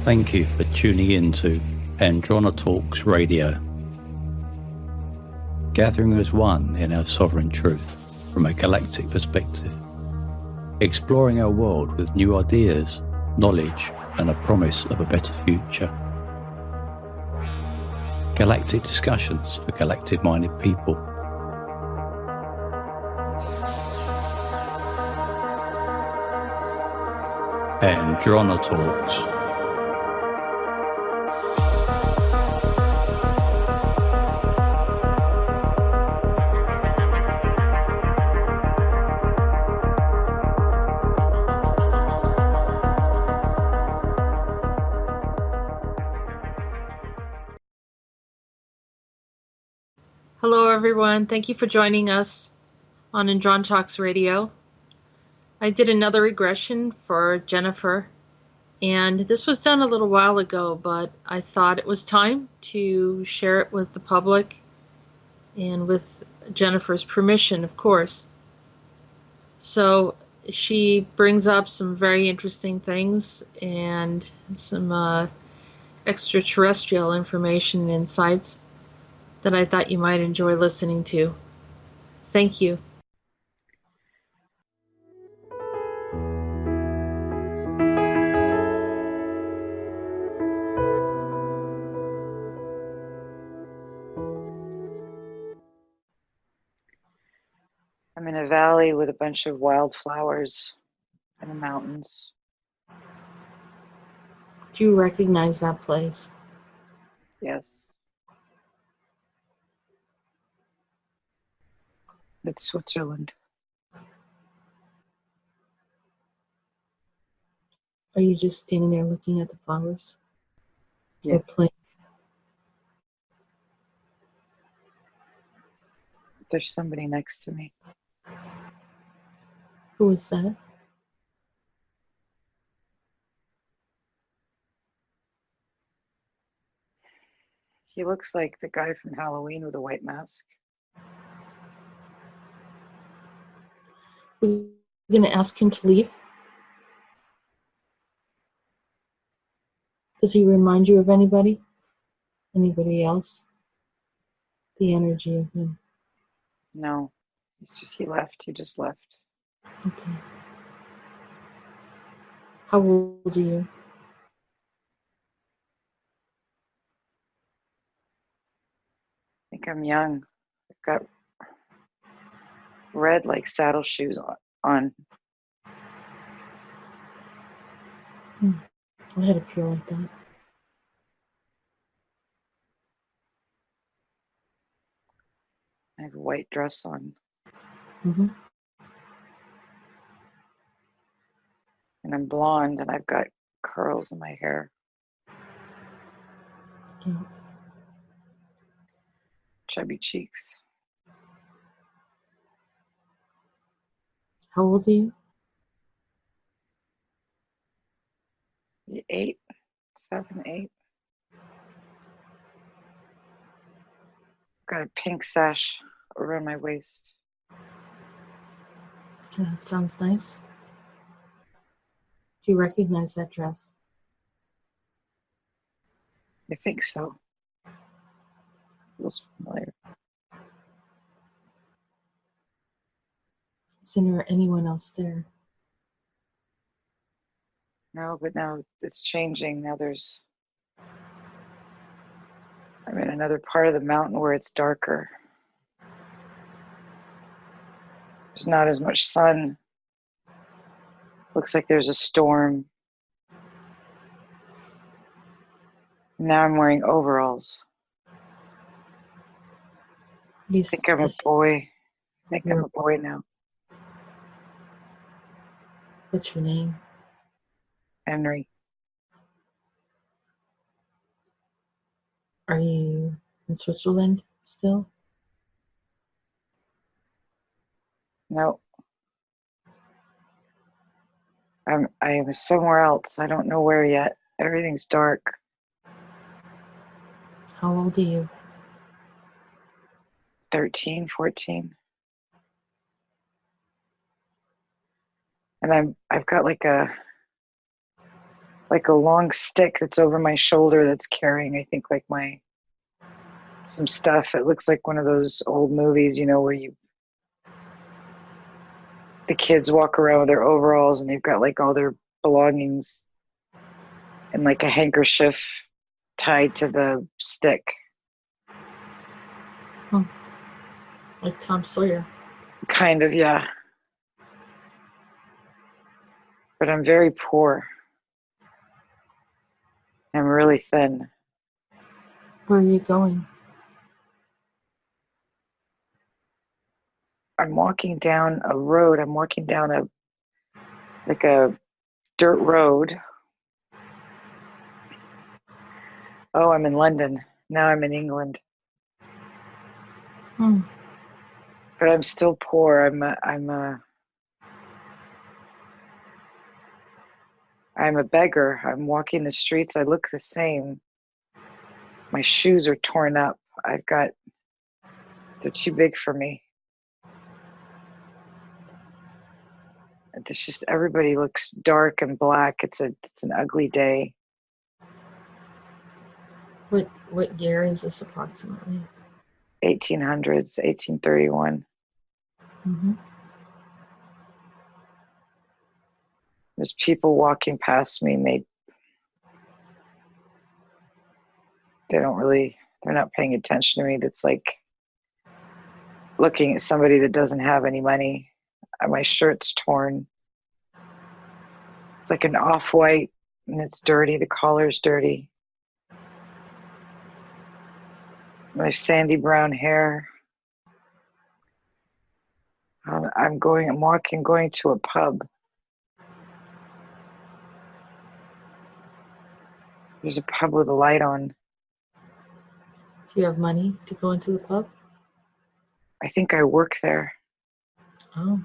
Thank you for tuning in to Andronetalks Radio, gathering as one in our sovereign truth from a galactic perspective, exploring our world with new ideas, knowledge, and a promise of a better future. Galactic discussions for galactic-minded people. Andronetalks. Hello, everyone. Thank you for joining us on Andronetalks Radio. I did another regression for Jenifer, and this was done a little while ago, but I thought it was time to share it with the public and with Jenifer's permission, of course. So she brings up some very interesting things and some extraterrestrial information and insights that I thought you might enjoy listening to. Thank you. I'm in a valley with a bunch of wildflowers in the mountains. Do you recognize that place? Yes. It's Switzerland. Are you just standing there looking at the flowers? Yeah. Or playing? There's somebody next to me. Who is that? He looks like the guy from Halloween with a white mask. We're going to ask him to leave. Does he remind you of anybody? Anybody else? The energy of him. No, he left. He just left. Okay. How old are you? I think I'm young. I've got red like saddle shoes on. I had a feel like that. I have a white dress on. Mm-hmm. And I'm blonde and I've got curls in my hair. Yeah. Chubby cheeks. How old are you? 8, 7, 8. Got a pink sash around my waist. Yeah, that sounds nice. Do you recognize that dress? I think so. Feels familiar. Isn't there anyone else there? No, but now it's changing. Now I'm in another part of the mountain where it's darker. There's not as much sun. Looks like there's a storm. Now I'm wearing overalls. I think I'm a boy. I think I'm a boy now. What's your name? Henry. Are you in Switzerland still? No. I am somewhere else. I don't know where yet. Everything's dark. How old are you? 13, 14. And I've got like a like a long stick that's over my shoulder that's carrying, I think, like some stuff. It looks like one of those old movies, where the kids walk around with their overalls and they've got like all their belongings and like a handkerchief tied to the stick. Like Tom Sawyer. Kind of, yeah. But I'm very poor. I'm really thin. Where are you going? I'm walking down a road. I'm walking down a dirt road. Oh, I'm in London. Now I'm in England. But I'm still poor. I'm a beggar. I'm walking the streets. I look the same. My shoes are torn up. They're too big for me. It's just everybody looks dark and black. It's an ugly day. What year is this approximately? 1800s, 1831. There's people walking past me and they're not paying attention to me. That's like looking at somebody that doesn't have any money. My shirt's torn. It's like an off-white and it's dirty. The collar's dirty. My sandy brown hair. I'm going to a pub. There's a pub with a light on. Do you have money to go into the pub? I think I work there. Oh.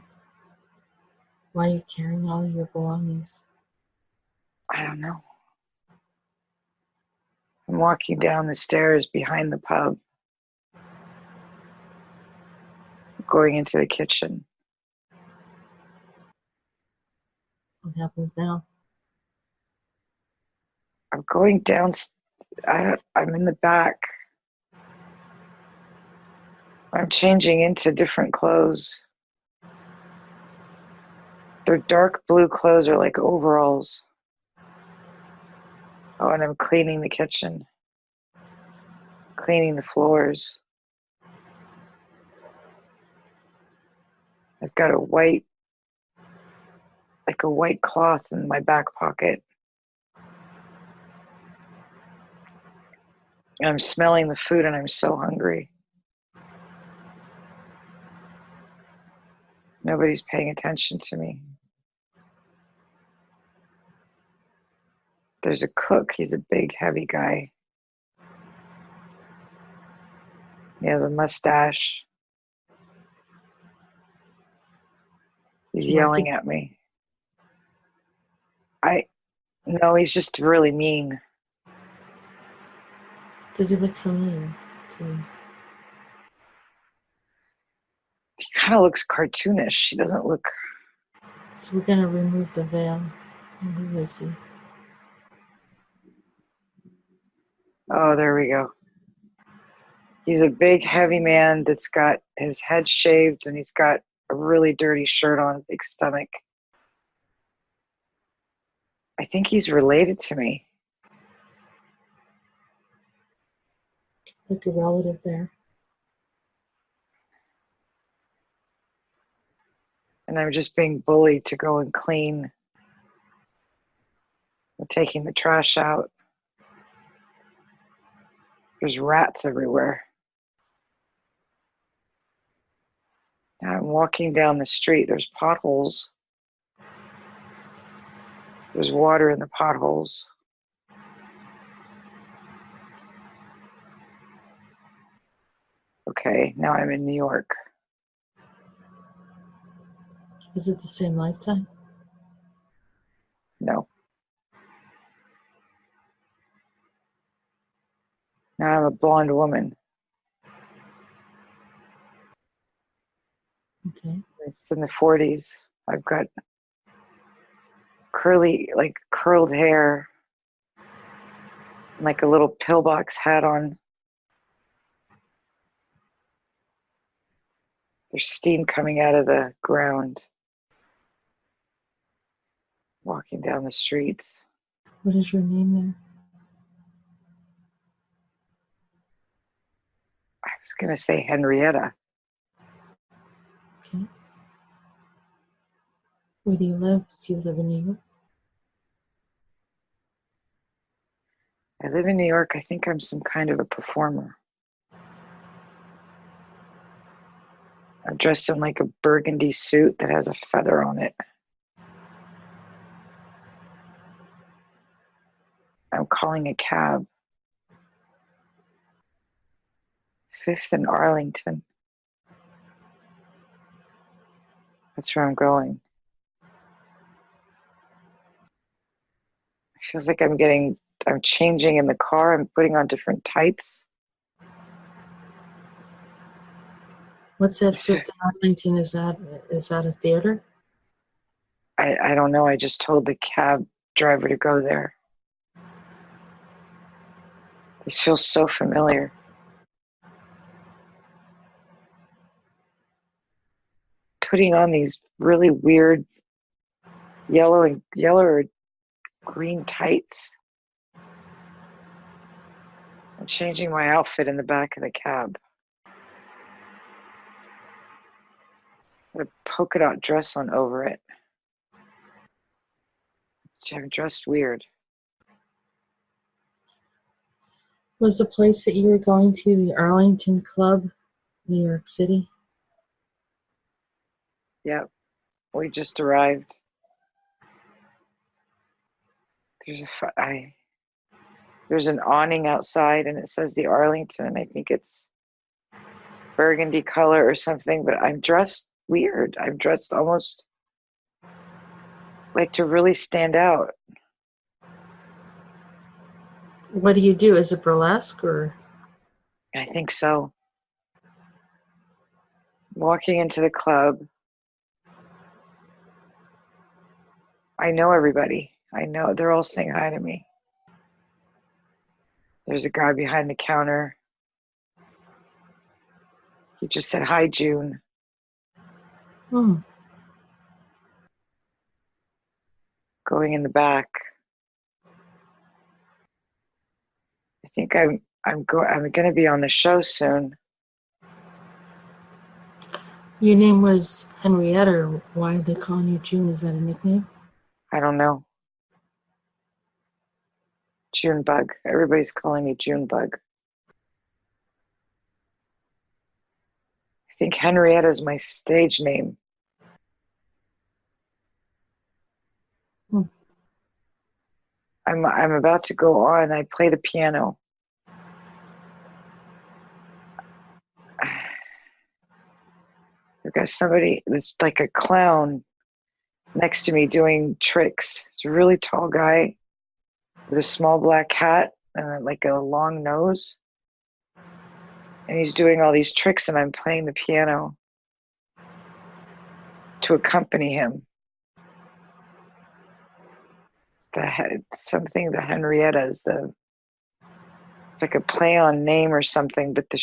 Why are you carrying all your belongings? I don't know. I'm walking down the stairs behind the pub, going into the kitchen. What happens now? I'm going down. I'm in the back. I'm changing into different clothes. Their dark blue clothes are like overalls. Oh, and I'm cleaning the kitchen, cleaning the floors. I've got a white cloth in my back pocket. And I'm smelling the food and I'm so hungry. Nobody's paying attention to me. There's a cook. He's a big, heavy guy. He has a mustache. He's yelling at me. No, he's just really mean. Does he look familiar to you? He kind of looks cartoonish. He doesn't look... So we're going to remove the veil. And who is he? Oh, there we go. He's a big, heavy man that's got his head shaved and he's got a really dirty shirt on, big stomach. I think he's related to me. Like a relative there. And I'm just being bullied to go and clean. I'm taking the trash out. There's rats everywhere. Now I'm walking down the street. There's potholes. There's water in the potholes. Okay, now I'm in New York. Is it the same lifetime? No. Now I'm a blonde woman. Okay. It's in the 40s. I've got curled hair. like a little pillbox hat on. There's steam coming out of the ground. Walking down the streets. What is your name there? I was going to say Henrietta. Okay. Where do you live? Do you live in New York? I live in New York. I think I'm some kind of a performer. I'm dressed in like a burgundy suit that has a feather on it. I'm calling a cab. 5th and Arlington. That's where I'm going. It feels like I'm changing in the car. I'm putting on different tights. What's that 5th and Arlington? Is that a theater? I don't know. I just told the cab driver to go there. This feels so familiar. Putting on these really weird yellow or green tights. I'm changing my outfit in the back of the cab. With a polka dot dress on over it. I'm dressed weird. Was the place that you were going to the Arlington Club, New York City? Yep. We just arrived. There's an awning outside and it says the Arlington, and I think it's burgundy color or something, but I'm dressed weird. I'm dressed almost like to really stand out. What do you do? Is it burlesque or? I think so. Walking into the club. I know everybody. I know they're all saying hi to me. There's a guy behind the counter. He just said, "Hi, June." Going in the back. I think I'm going to be on the show soon. Your name was Henrietta. Why are they calling you June? Is that a nickname? I don't know. June Bug. Everybody's calling me June Bug. I think Henrietta is my stage name. I'm about to go on. I play the piano. I've got somebody that's like a clown next to me doing tricks. It's a really tall guy with a small black hat and like a long nose. And he's doing all these tricks and I'm playing the piano to accompany him. The Henrietta is it's like a play on name or something, but the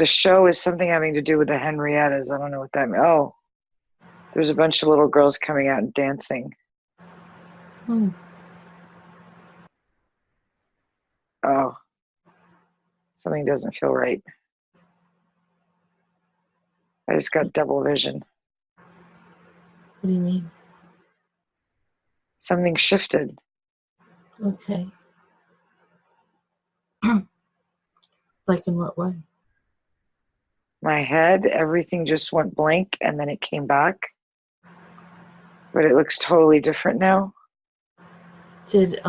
show is something having to do with the Henriettas. I don't know what that means. Oh, there's a bunch of little girls coming out and dancing. Oh, something doesn't feel right. I just got double vision. What do you mean? Something shifted. Okay. Like in what way? My head, everything just went blank and then it came back. But it looks totally different now. Did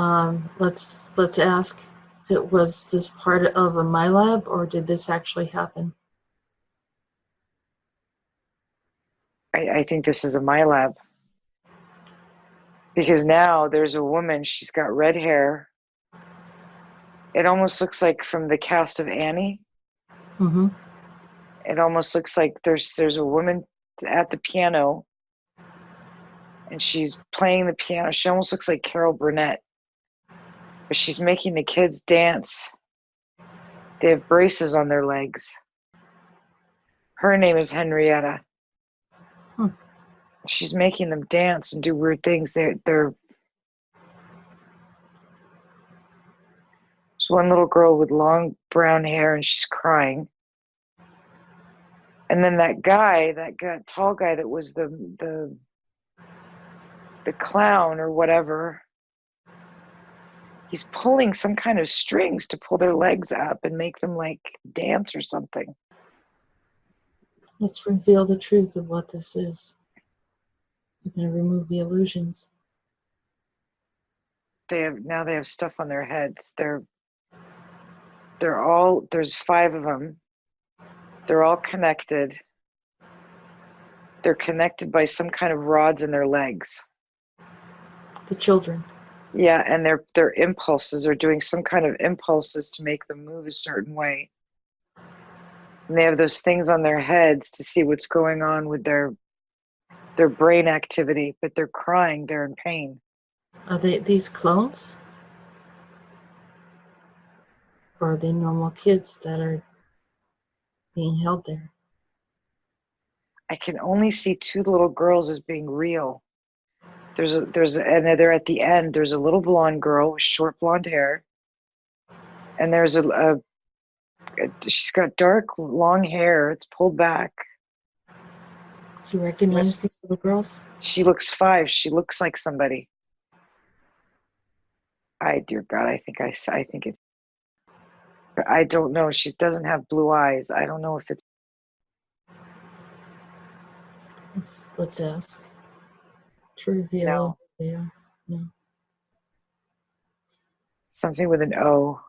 let's ask, was this part of a MyLab or did this actually happen? I think this is a MyLab. Because now there's a woman, she's got red hair. It almost looks like from the cast of Annie. Mm-hmm. It almost looks like there's a woman at the piano and she's playing the piano. She almost looks like Carol Burnett, but she's making the kids dance. They have braces on their legs. Her name is Henrietta. She's making them dance and do weird things. There's one little girl with long brown hair, and she's crying. And then that tall guy that was the clown or whatever, he's pulling some kind of strings to pull their legs up and make them like dance or something. Let's reveal the truth of what this is. We're going to remove the illusions. They have stuff on their heads. There's 5 of them. They're all connected. They're connected by some kind of rods in their legs. The children. Yeah, and their impulses are doing some kind of impulses to make them move a certain way. And they have those things on their heads to see what's going on with their brain activity, but they're crying, they're in pain. Are they these clones? Or are they normal kids that are being held there? I can only see 2 little girls as being real. And they're at the end. There's a little blonde girl with short blonde hair, and there's she's got dark long hair. It's pulled back. Do you recognize these little girls? She looks 5. She looks like somebody. Dear God, I think it's. I don't know. She doesn't have blue eyes. I don't know if it's. Let's ask. To reveal. No. Yeah. No. Something with an O.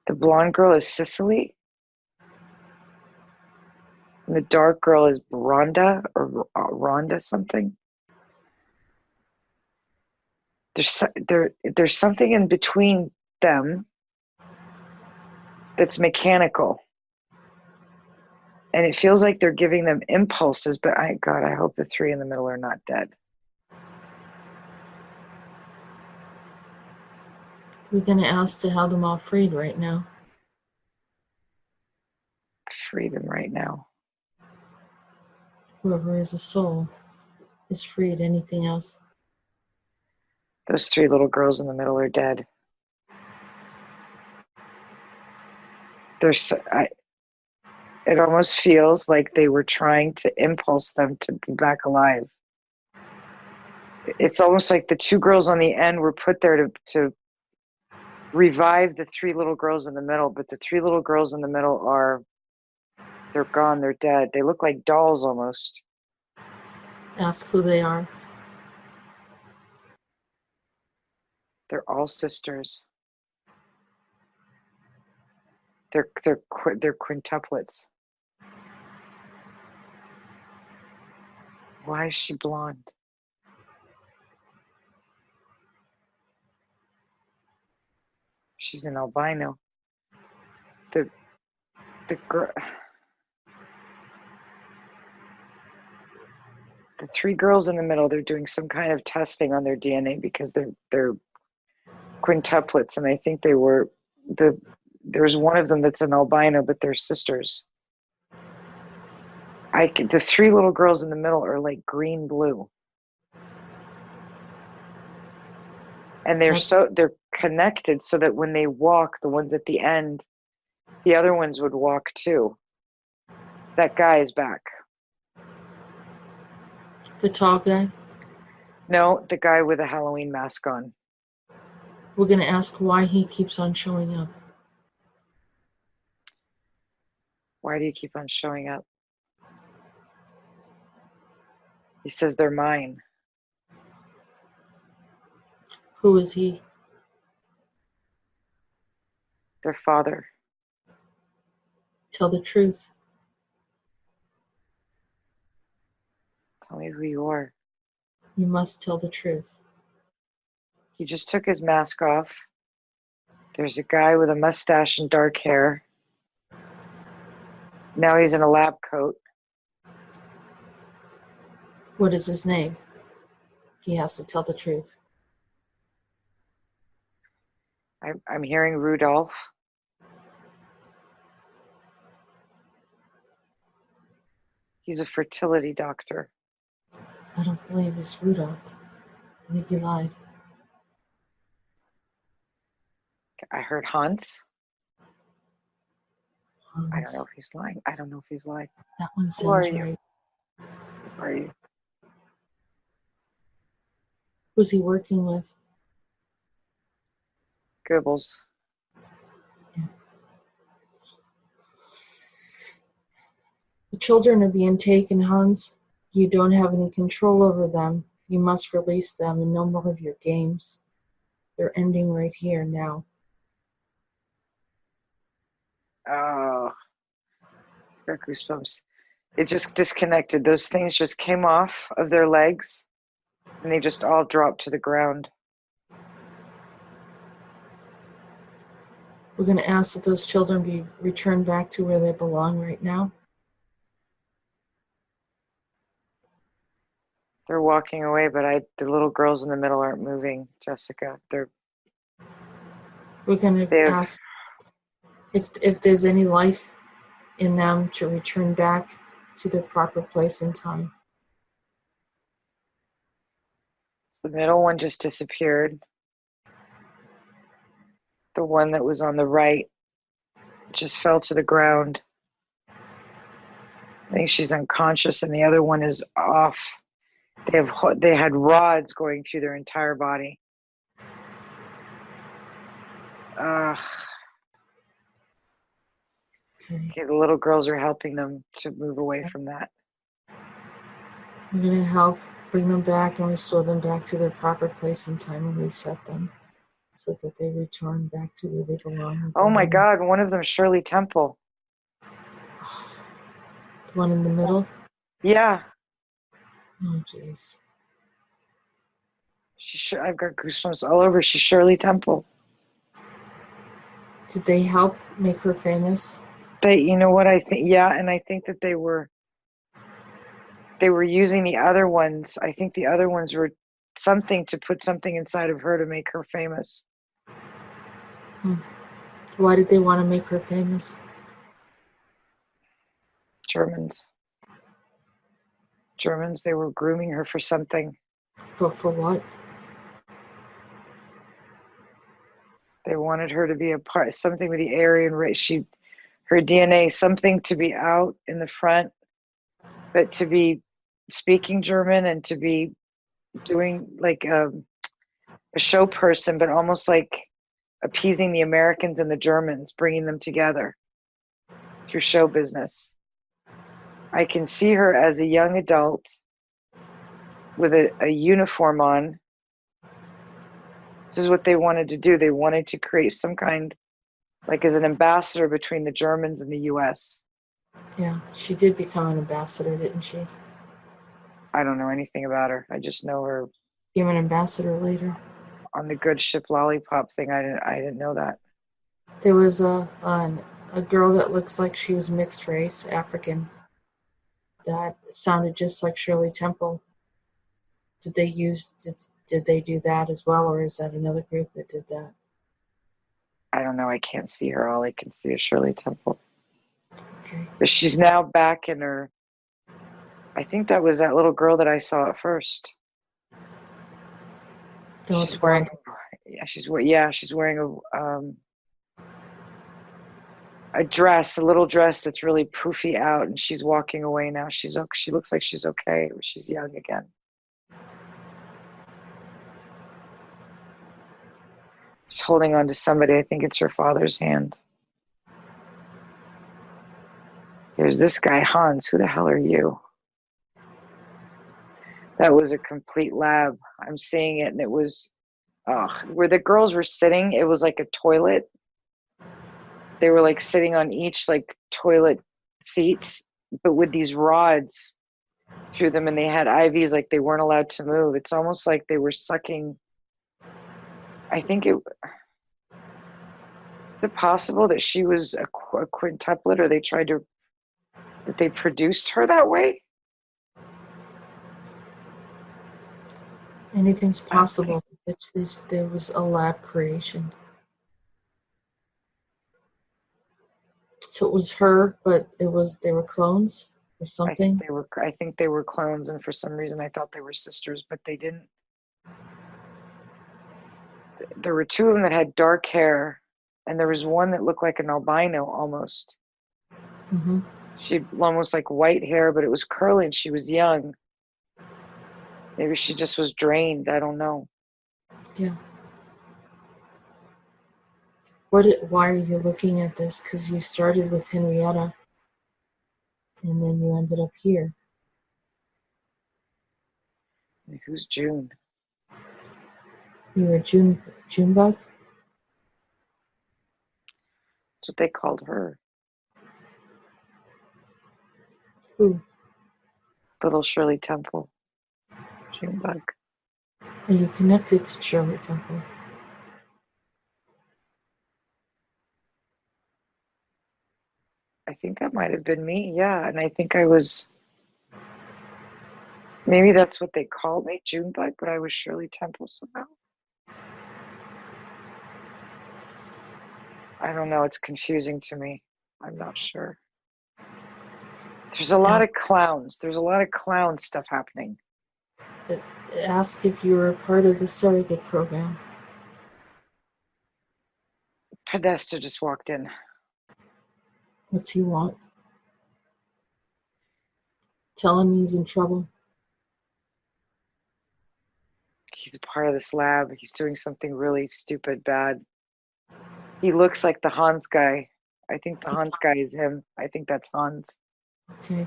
The blonde girl is Cicely. And the dark girl is Rhonda or Rhonda something. There's something in between them that's mechanical. And it feels like they're giving them impulses, but I hope the 3 in the middle are not dead. We're going to ask to have them all freed right now. Free them right now. Whoever is a soul is freed. Anything else? Those 3 little girls in the middle are dead. It almost feels like they were trying to impulse them to be back alive. It's almost like the 2 girls on the end were put there to revive the 3 little girls in the middle, but the 3 little girls in the middle they're gone, they're dead. They look like dolls almost. Ask who they are. They're all sisters. They're quintuplets. Why is she blonde? She's an albino. The girl. The 3 girls in the middle, they're doing some kind of testing on their DNA because they're quintuplets, and I think there's one of them that's an albino, but they're sisters. The 3 little girls in the middle are like green blue, and they're connected so that when they walk, the ones at the end, the other ones would walk too. That guy is back. The tall guy? No, the guy with a Halloween mask on. We're going to ask why he keeps on showing up. Why do you keep on showing up? He says they're mine. Who is he? Their father. Tell the truth. Tell me who you are. You must tell the truth. He just took his mask off. There's a guy with a mustache and dark hair. Now he's in a lab coat. What is his name? He has to tell the truth. I'm hearing Rudolph. He's a fertility doctor. I don't believe it's Rudolph. I think he lied. I heard Hans. Hans. I don't know if he's lying. That one Who are sounds you? right. Who are you? Who's he working with? Goebbels. Yeah. The children are being taken, Hans. You don't have any control over them. You must release them and no more of your games. They're ending right here now. Oh, got goosebumps. It just disconnected. Those things just came off of their legs and they just all dropped to the ground. We're going to ask that those children be returned back to where they belong right now. They're walking away, but the little girls in the middle aren't moving, Jessica. We're going to ask if there's any life in them to return back to their proper place and time. The middle one just disappeared. The one that was on the right just fell to the ground. I think she's unconscious, and the other one is off. They had rods going through their entire body. Okay, the little girls are helping them to move away from that. We're going to help bring them back and restore them back to their proper place and time and reset them so that they return back to where they belong. Oh my God, one of them, Shirley Temple. The one in the middle? Yeah. Oh, jeez. I've got goosebumps all over. She's Shirley Temple. Did they help make her famous? You know what I think? Yeah, and I think that they were using the other ones. I think the other ones were something to put something inside of her to make her famous. Why did they want to make her famous? Germans, they were grooming her for something. But for what? They wanted her to be a part, something with the Aryan race. Her DNA, something to be out in the front, but to be speaking German and to be doing like a show person, but almost like appeasing the Americans and the Germans, bringing them together through show business. I can see her as a young adult with a uniform on. This is what they wanted to do. They wanted to create some kind, like as an ambassador between the Germans and the U.S. Yeah, she did become an ambassador, didn't she? I don't know anything about her. I just know her. Became an ambassador later. On the Good Ship Lollipop thing, I didn't know that. There was a girl that looks like she was mixed race, African, that sounded just like Shirley Temple. Did they do that as well, or is that another group that did that? I don't know. I can't see her. All I can see is Shirley Temple. Okay. But she's now back in her. I think that was that little girl that I saw at first. She's wearing a dress, a little dress that's really poofy out, and she's walking away now. She looks like she's okay. She's young again. She's holding on to somebody. I think it's her father's hand. Here's this guy, Hans. Who the hell are you? That was a complete lab. I'm seeing it, and it was where the girls were sitting. It was like a toilet. They were like sitting on each like toilet seats, but with these rods through them, and they had IVs, like they weren't allowed to move. It's almost like they were sucking. I think is it possible that she was a quintuplet, or that they produced her that way? Anything's possible. There was a lab creation. So it was her, but they were clones or something? I think they were clones, and for some reason I thought they were sisters, but they didn't. There were two of them that had dark hair, and there was one that looked like an albino almost. Mm-hmm. She had almost like white hair, but it was curly, and she was young. Maybe she just was drained. I don't know. Yeah. Why are you looking at this? Because you started with Henrietta, and then you ended up here. Who's June? You were Junebug? That's what they called her. Who? Little Shirley Temple. Junebug. Are you connected to Shirley Temple? I think that might have been me, yeah. And I think I was, maybe that's what they called me, Junebug, but I was Shirley Temple somehow. I don't know, it's confusing to me. I'm not sure. There's a lot of clowns. There's a lot of clown stuff happening. Ask if you were a part of the surrogate program. Podesta just walked in. What's he want? Tell him he's in trouble. He's a part of this lab. He's doing something really stupid, bad. He looks like the Hans guy. I think the Hans guy is him. I think that's Hans. Okay.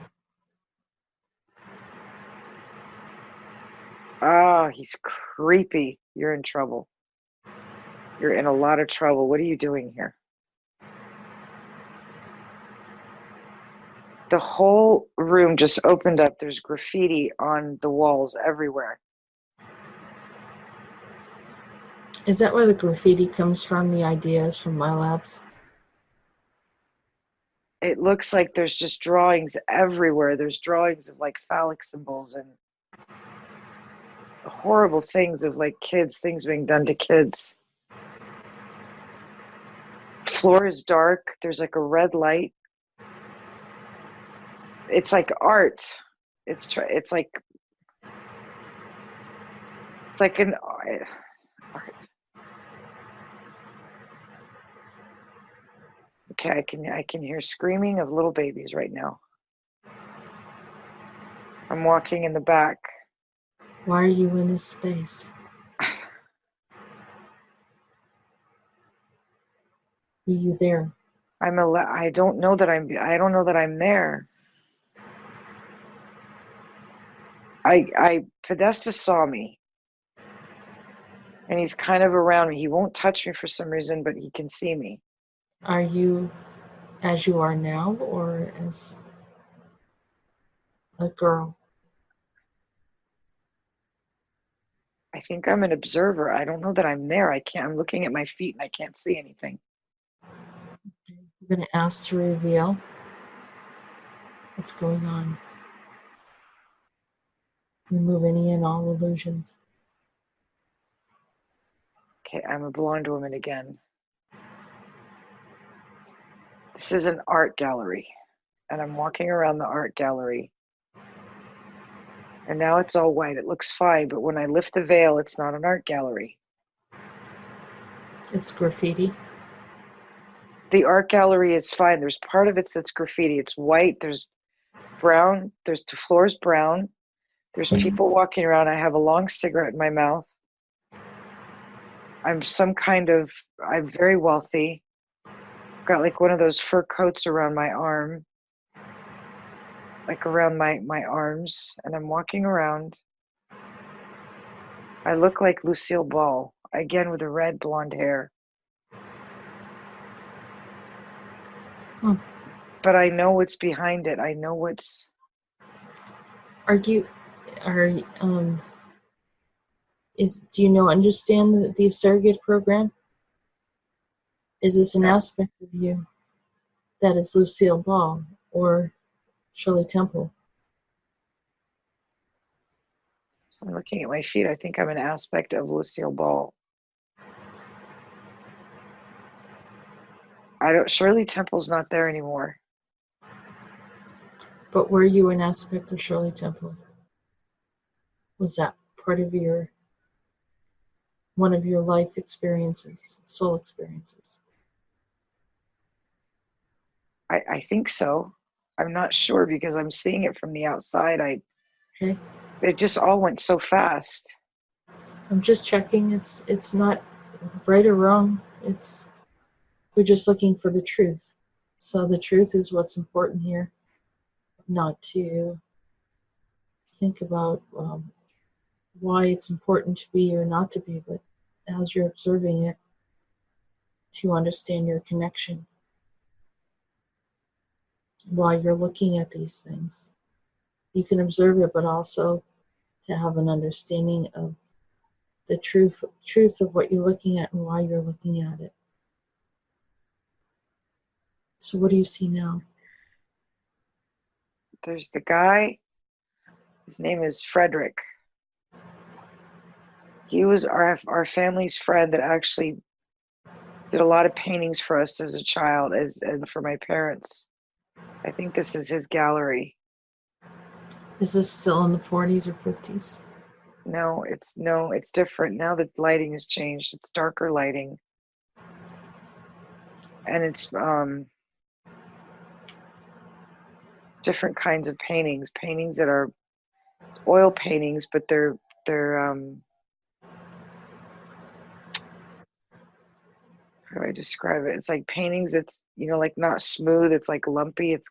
Oh, he's creepy. You're in trouble. You're in a lot of trouble. What are you doing here? The whole room just opened up. There's graffiti on the walls everywhere. Is that where the graffiti comes from, the ideas from my labs? It looks like there's just drawings everywhere. There's drawings of like phallic symbols and horrible things of like kids, things being done to kids. Floor is dark. There's like a red light. It's like art. It's like an art. Okay, I can hear screaming of little babies right now. I'm walking in the back. Why are you in this space? Are you there? I don't know that I'm there. Podesta saw me. And he's kind of around me. He won't touch me for some reason, but he can see me. Are you as you are now, or as a girl? I think I'm an observer. I don't know that I'm there. I'm looking at my feet and I can't see anything. I'm going to ask to reveal what's going on. Remove any and all illusions. Okay, I'm a blonde woman again. This is an art gallery, and I'm walking around the art gallery. And now it's all white. It looks fine, but when I lift the veil, it's not an art gallery. It's graffiti. The art gallery is fine. There's part of it that's graffiti. It's white. There's brown. The floor's brown. There's people walking around. I have a long cigarette in my mouth. I'm very wealthy. Got like one of those fur coats around my arm, like around my arms, and I'm walking around. I look like Lucille Ball, again with the red blonde hair. But I know what's behind it. I know what's... Do you understand the surrogate program? Is this an aspect of you that is Lucille Ball or Shirley Temple? I'm looking at my feet. I think I'm an aspect of Lucille Ball. Shirley Temple's not there anymore. But were you an aspect of Shirley Temple? Was that part of one of your life experiences, soul experiences? I think so. I'm not sure because I'm seeing it from the outside. Okay. It just all went so fast. I'm just checking. It's not right or wrong. We're just looking for the truth. So the truth is what's important here. Not to think about why it's important to be or not to be, but as you're observing it, to understand your connection while you're looking at these things. You can observe it, but also to have an understanding of the truth of what you're looking at and why you're looking at it. So what do you see now? There's the guy. His name is Frederick. He was our family's friend that actually did a lot of paintings for us as a child, and for my parents. I think this is his gallery. Is this still in the 40s or 50s? No, it's different. Now the lighting has changed. It's darker lighting. And it's different kinds of paintings that are oil paintings, but they're how do I describe it? It's like paintings. It's like not smooth. It's like lumpy. It's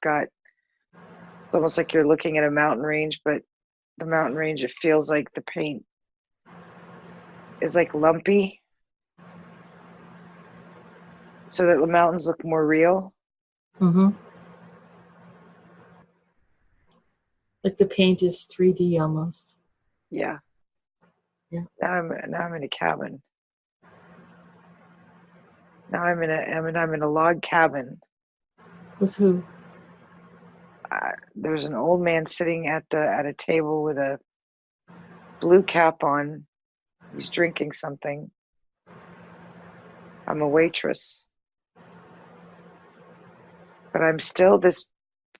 almost like you're looking at a mountain range, but the mountain range, it feels like the paint is like lumpy, so that the mountains look more real. Mm-hmm. Like the paint is 3D almost. Yeah. Yeah. Now I'm in a cabin. Now I'm in a log cabin. With who? There's an old man sitting at a table with a blue cap on. He's drinking something. I'm a waitress. But I'm still this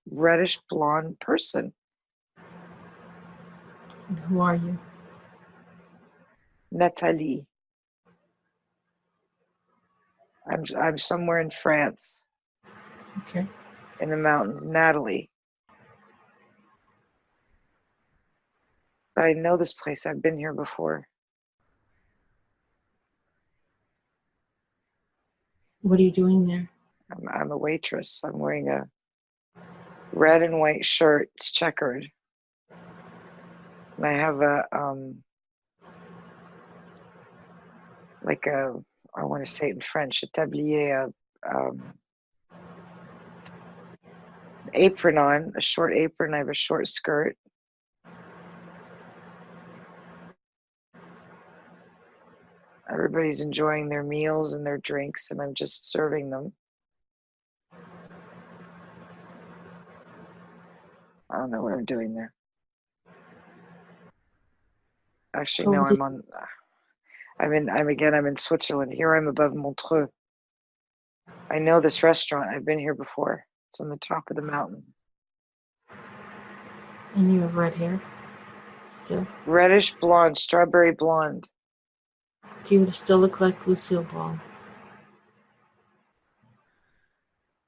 reddish blonde person. And who are you? Nathalie. I'm somewhere in France. Okay. In the mountains. Natalie. But I know this place. I've been here before. What are you doing there? I'm a waitress. I'm wearing a red and white shirt. It's checkered. And I have I want to say it in French, a tablier, apron on, a short apron. I have a short skirt. Everybody's enjoying their meals and their drinks, and I'm just serving them. I don't know what I'm doing there. Actually, no, I'm in Switzerland. Here I'm above Montreux. I know this restaurant. I've been here before. It's on the top of the mountain. And you have red hair? Still? Reddish blonde, strawberry blonde. Do you still look like Lucille Ball?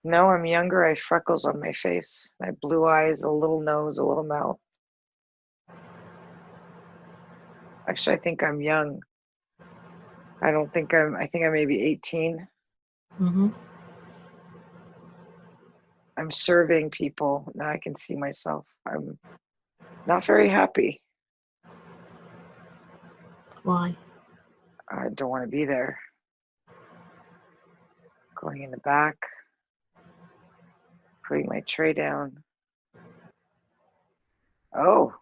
No, I'm younger. I have freckles on my face. I have blue eyes, a little nose, a little mouth. Actually, I think I'm young. I think I may be 18. Mm-hmm. I'm serving people. Now I can see myself. I'm not very happy. Why? I don't want to be there. Going in the back. Putting my tray down. Oh,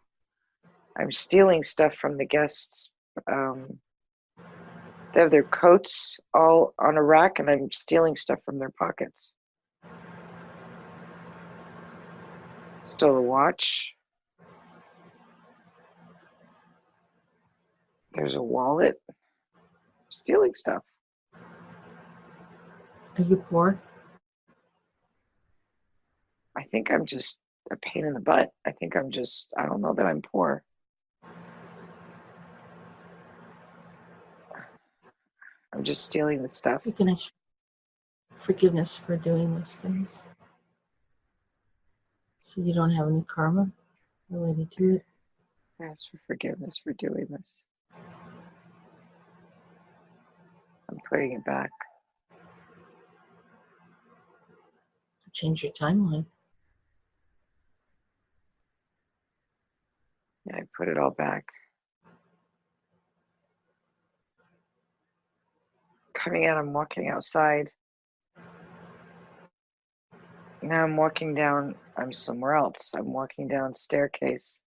I'm stealing stuff from the guests. They have their coats all on a rack, and I'm stealing stuff from their pockets. Stole a watch. There's a wallet. Stealing stuff. Are you poor? I think I'm just a pain in the butt. I don't know that I'm poor. I'm just stealing the stuff. You can ask forgiveness for doing those things. So you don't have any karma related to it. Ask for forgiveness for doing this. I'm putting it back. Change your timeline. Yeah, I put it all back. Coming out, I'm walking outside. Now I'm walking down, I'm somewhere else. I'm walking down a staircase.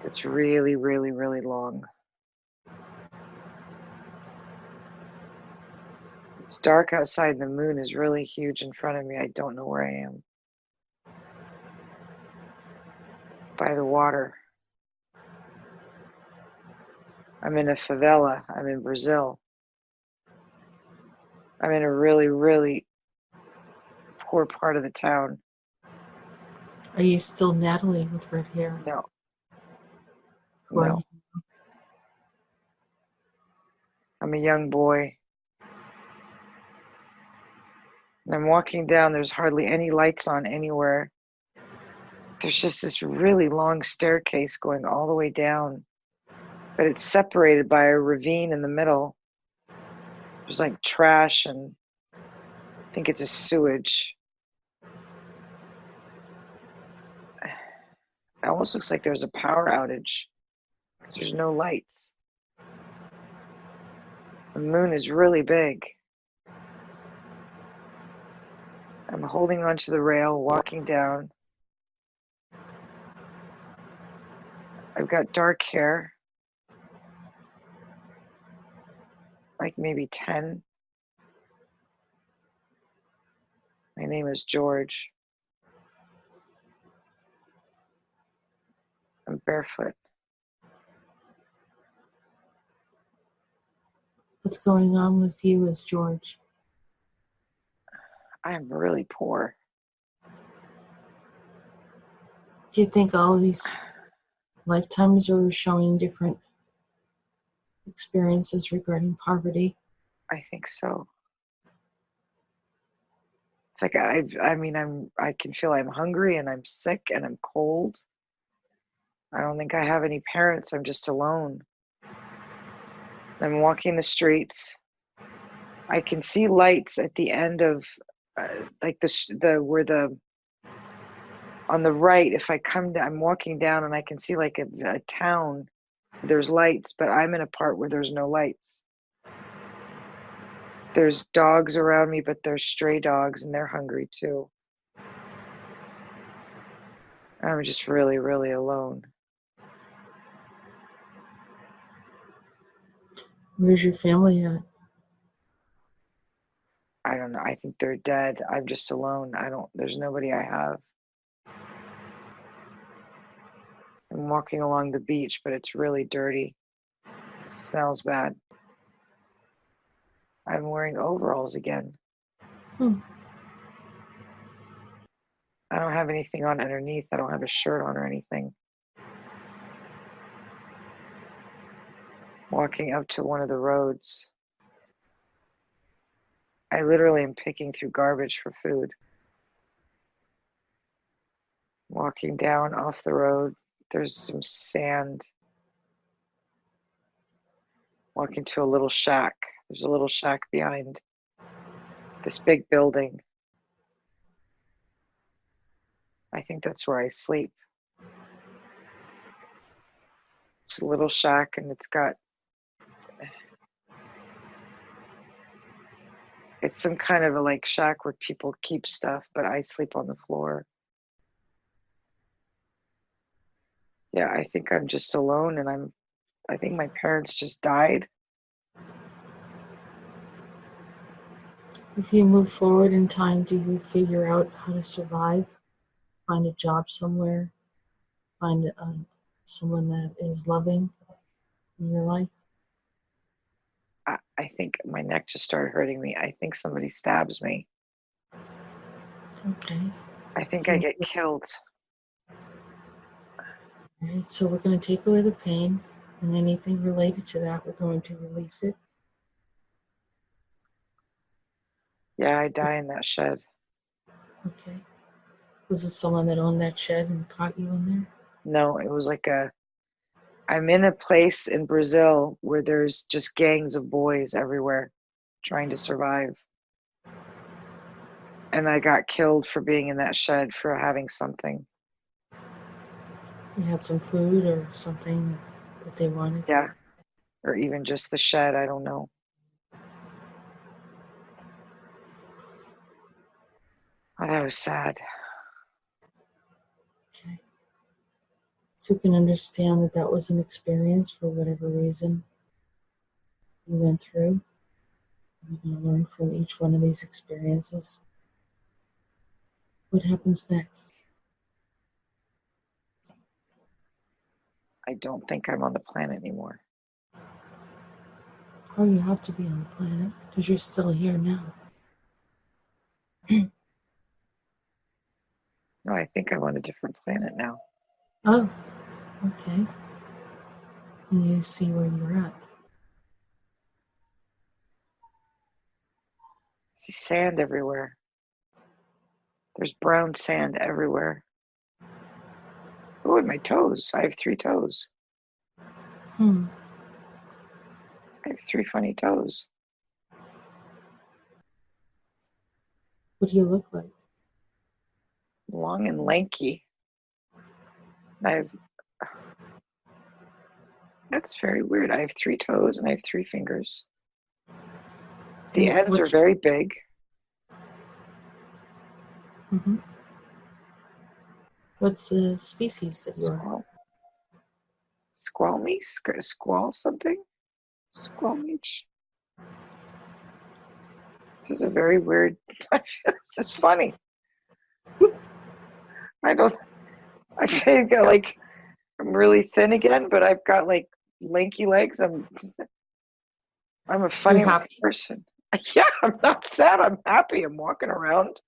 It's really, really, really long. It's dark outside. The moon is really huge in front of me. I don't know where I am. By the water. I'm in a favela. I'm in Brazil. I'm in a really, really poor part of the town. Are you still Natalie with red hair? No. Who are No. you? I'm a young boy. And I'm walking down. There's hardly any lights on anywhere. There's just this really long staircase going all the way down. But it's separated by a ravine in the middle. There's like trash and I think it's a sewage. It almost looks like there's a power outage because there's no lights. The moon is really big. I'm holding onto the rail, walking down. I've got dark hair, like maybe 10. My name is George. I'm barefoot. What's going on with you as George? I'm really poor. Do you think all of these lifetimes are showing different experiences regarding poverty? I think so. It's like I can feel I'm hungry and I'm sick and I'm cold. I don't think I have any parents. I'm just alone. I'm walking the streets. I can see lights at the end of on the right. If I come down, I'm walking down and I can see like a town. There's lights, but I'm in a part where there's no lights. There's dogs around me, but there's stray dogs and they're hungry too. I'm just really, really alone. Where's your family at? I don't know. I think they're dead. I'm just alone. There's nobody I have. I'm walking along the beach, but it's really dirty. It smells bad. I'm wearing overalls again. I don't have anything on underneath. I don't have a shirt on or anything. Walking up to one of the roads. I literally am picking through garbage for food. Walking down off the road, there's some sand. Walking to a little shack. There's a little shack behind this big building. I think that's where I sleep. It's a little shack and it's some kind of a like shack where people keep stuff, but I sleep on the floor. Yeah, I think I'm just alone and I think my parents just died. If you move forward in time, do you figure out how to survive? Find a job somewhere? Find someone that is loving? in your life? I think my neck just started hurting me. I think somebody stabs me. Okay. I think I get killed. All right, so we're going to take away the pain, and anything related to that, we're going to release it. Yeah, I die in that shed. Okay. Was it someone that owned that shed and caught you in there? No, it was like I'm in a place in Brazil where there's just gangs of boys everywhere trying to survive. And I got killed for being in that shed for having something. You had some food or something that they wanted? Yeah. Or even just the shed, I don't know. Oh, that was sad. Okay. So you can understand that that was an experience for whatever reason you went through. You're going to learn from each one of these experiences. What happens next? I don't think I'm on the planet anymore. Oh, you have to be on the planet because you're still here now. No, I think I'm on a different planet now. Oh, okay. Can you see where you're at? I see sand everywhere. There's brown sand everywhere. Oh, and my toes. I have 3 toes. Hmm. I have 3 funny toes. What do you look like? Long and lanky. That's very weird. I have 3 toes and I have 3 fingers. The ends are very big. Mm-hmm. What's the species that you are? Squall something? Squalmeach. This is a very weird. This is funny. I think like I'm really thin again, but I've got like lanky legs. I'm a funny person. Yeah, I'm not sad. I'm happy. I'm walking around.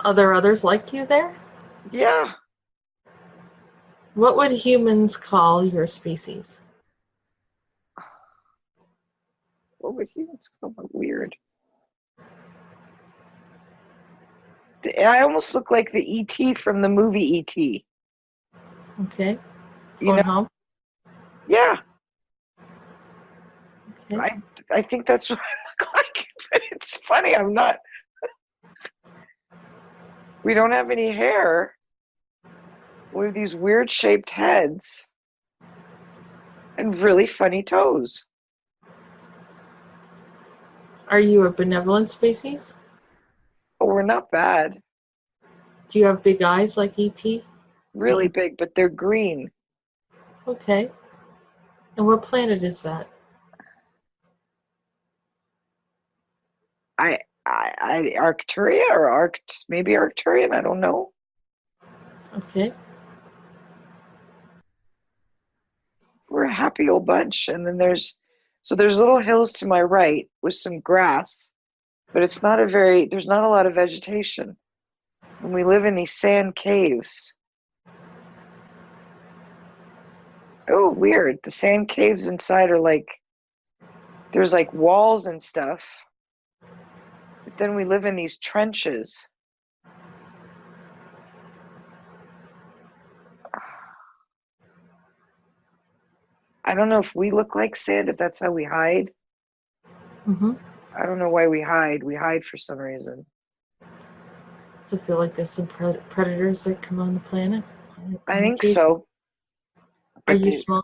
Are there others like you there? Yeah. What would humans call your species? What would humans call me? Weird. I almost look like the E.T. from the movie E.T. Okay. You know? Home? Yeah. Okay. I think that's what I look like, but it's funny. I'm not. We don't have any hair. We have these weird shaped heads and really funny toes. Are you a benevolent species? But we're not bad. Do you have big eyes like E.T.? Really big, but they're green. Okay. And what planet is that? Arcturia or maybe Arcturian, I don't know. Okay. We're a happy old bunch. And then there's little hills to my right with some grass, but there's not a lot of vegetation. And we live in these sand caves. Oh, weird. The sand caves inside are like, there's like walls and stuff. But then we live in these trenches. I don't know if we look like sand, if that's how we hide. Mm-hmm. I don't know why we hide. We hide for some reason. Does it feel like there's some predators that come on the planet? I think so. Are you small?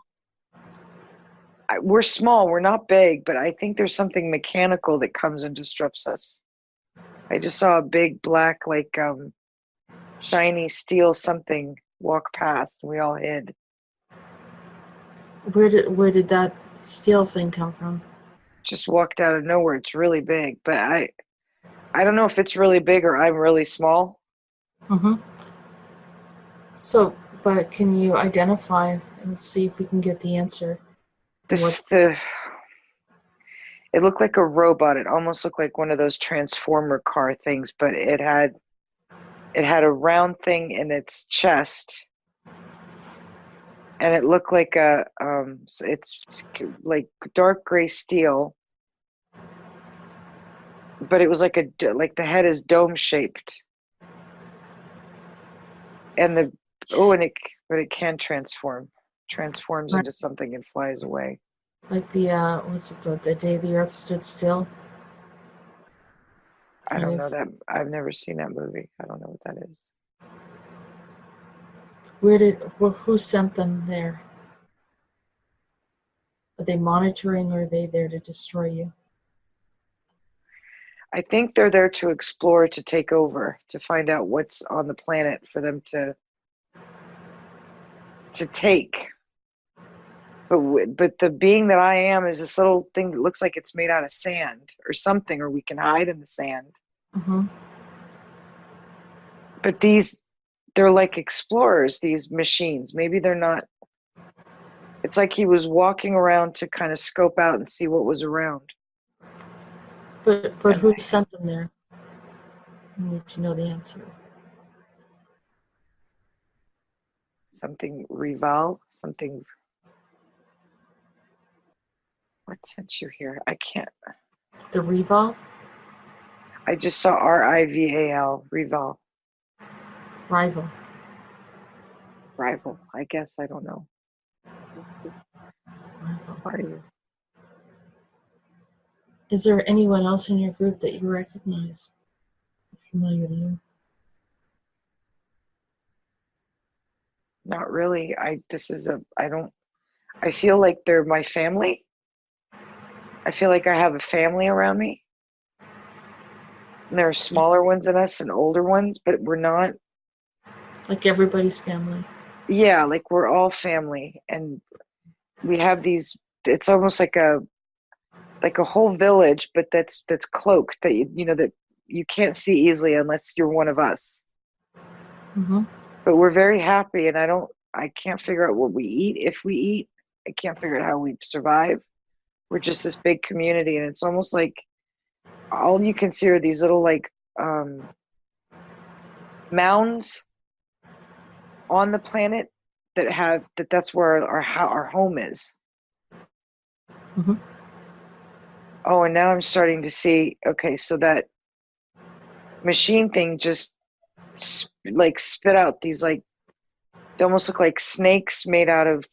We're small. We're not big, but I think there's something mechanical that comes and disrupts us. I just saw a big black, like shiny steel something walk past. And we all hid. Where did that steel thing come from? Just walked out of nowhere. It's really big, but I don't know if it's really big or I'm really small. Mm-hmm. So, but can you identify and see if we can get the answer? It looked like a robot. It almost looked like one of those transformer car things, but it had a round thing in its chest, and it looked like it's like dark gray steel, but it was like the head is dome shaped, and it can transforms into something and flies away. Like the day the Earth stood still? I don't know that. I've never seen that movie. I don't know what that is. Who sent them there? Are they monitoring, or are they there to destroy you? I think they're there to explore, to take over, to find out what's on the planet for them to take. But the being that I am is this little thing that looks like it's made out of sand or something, or we can hide in the sand. Mm-hmm. But they're like explorers, these machines. Maybe they're not. It's like he was walking around to kind of scope out and see what was around. But who sent them there? I need to know the answer. Something Rival? Something. What sent you here? I can't. The Rival? I just saw Rival. Rival. Rival. I guess. I don't know. Let's see. How are you? Is there anyone else in your group that you recognize? Familiar to you? Not really. I feel like they're my family. I feel like I have a family around me. And there are smaller ones than us and older ones, but we're not. Like everybody's family. Yeah, like we're all family, and we have these. It's almost like a whole village, but that's cloaked, that that you can't see easily unless you're one of us. Mm-hmm. But we're very happy, and I can't figure out what we eat, if we eat. I can't figure out how we survive. We're just this big community, and it's almost like all you can see are these little like mounds on the planet that's where our home is. Mm-hmm. Oh, and now I'm starting to see. Okay, so that machine thing just like spit out these they almost look like snakes made out of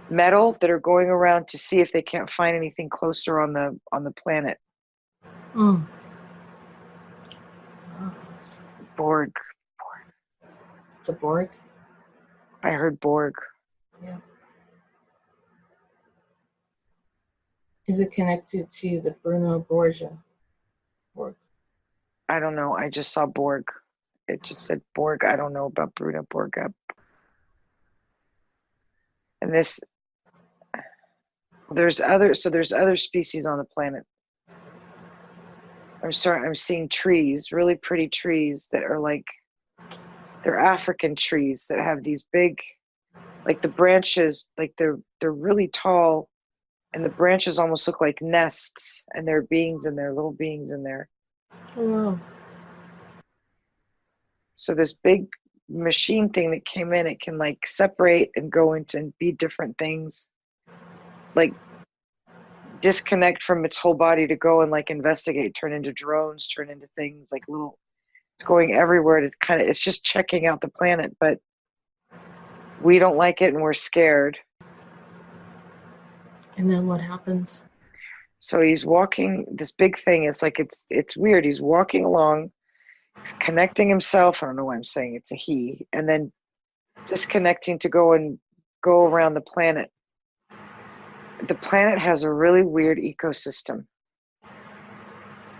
metal that are going around to see if they can't find anything closer on the planet. Mm. Borg. It's a Borg? I heard Borg. Yeah. Is it connected to the Bruno Borgia Borg? I don't know. I just saw Borg. It just said Borg. I don't know about Bruno Borgia. And there's other species on the planet. I'm seeing trees, really pretty trees that are they're African trees that have these big, like the branches, like they're really tall, and the branches almost look like nests, and there are beings in there, little beings in there. Oh, wow. So this big machine thing that came in, it can separate and go into and be different things, disconnect from its whole body to go and investigate, turn into drones, turn into things it's going everywhere. It's just checking out the planet, but we don't like it and we're scared. And then what happens? So he's walking this big thing. It's weird. He's walking along, he's connecting himself. I don't know why I'm saying it's a he, and then disconnecting to go around the planet. The planet has a really weird ecosystem,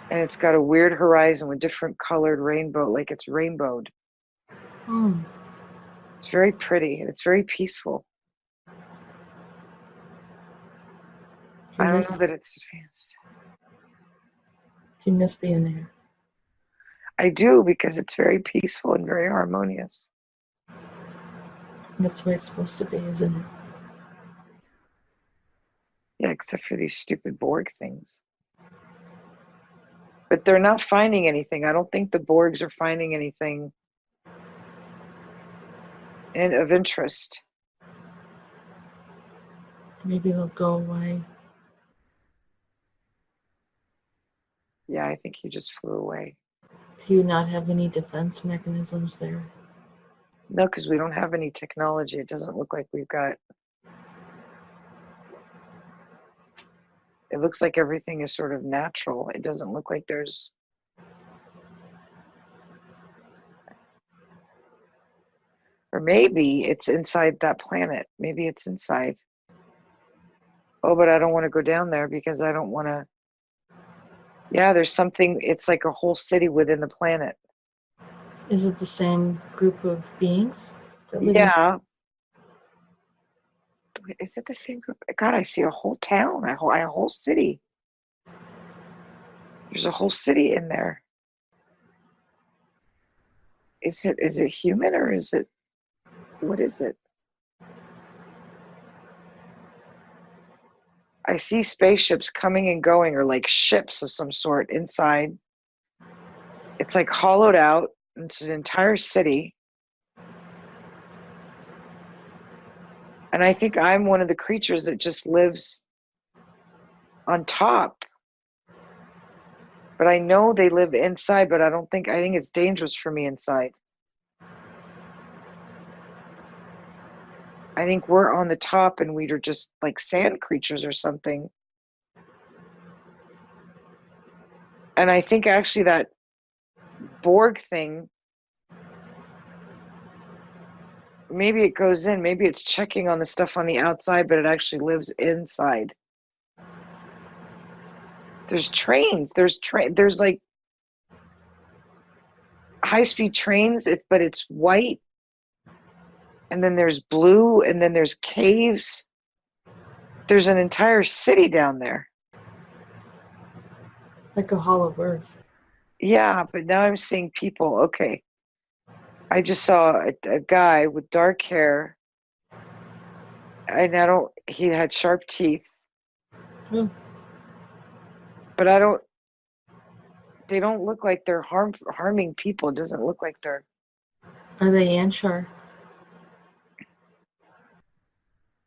and it's got a weird horizon with different colored rainbow, like it's rainbowed. Mm. It's very pretty, and it's very peaceful. I don't know that it's advanced. Do you miss being there? I do, because it's very peaceful and very harmonious. That's the way it's supposed to be, isn't it? Yeah, except for these stupid Borg things. But they're not finding anything. I don't think the Borgs are finding anything of interest. Maybe they'll go away. Yeah, I think he just flew away. Do you not have any defense mechanisms there? No, because we don't have any technology. It doesn't look like we've got... It looks like everything is sort of natural. It doesn't look like there's... Or maybe it's inside that planet. Maybe it's inside. Oh, but I don't want to go down there because I don't want to... Yeah, there's something... It's like a whole city within the planet. Is it the same group of beings that live Yeah. Is it the same group? God, I see a whole town, a whole city. There's a whole city in there. Is it human or is it... What is it? I see spaceships coming and going, or like ships of some sort inside. It's like hollowed out. It's an entire city. And I think I'm one of the creatures that just lives on top. But I know they live inside, but I think it's dangerous for me inside. I think we're on the top and we are just like sand creatures or something. And I think actually that Borg thing, maybe it goes in, maybe it's checking on the stuff on the outside, but it actually lives inside. There's trains, there's like high-speed trains, but it's white. And then there's blue, and then there's caves. There's an entire city down there. like a hollow earth? Yeah, but now I'm seeing people. Okay. I just saw a guy with dark hair. And he had sharp teeth. Mm. But they don't look like they're harming people. It doesn't look like they're... Are they Anshar?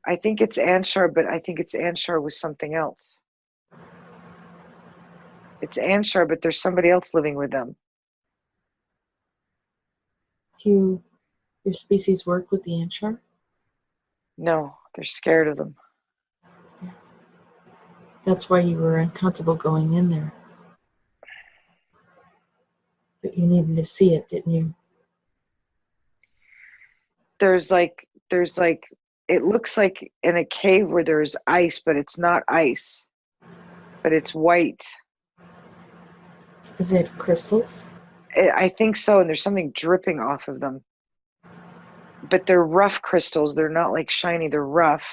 I think it's Anshar, but I think it's Anshar with something else. It's Anshar, but there's somebody else living with them. Do your species work with the Anshar? No, they're scared of them. Yeah. That's why you were uncomfortable going in there. But you needed to see it, didn't you? There's like, it looks like in a cave where there's ice, but it's not ice, but it's white. Is it crystals? I think so, and there's something dripping off of them. But they're rough crystals. They're not like shiny, they're rough.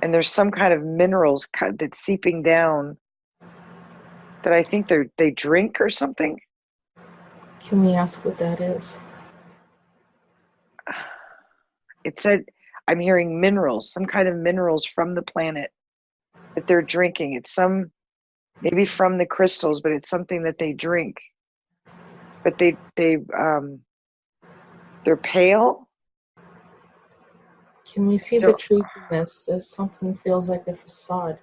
And there's some kind of minerals that's seeping down that I think they drink or something. Can we ask what that is? It said, I'm hearing minerals, some kind of minerals from the planet that they're drinking. It's maybe from the crystals, but it's something that they drink. But they're pale. Can we see the truth in this? If something feels like a facade.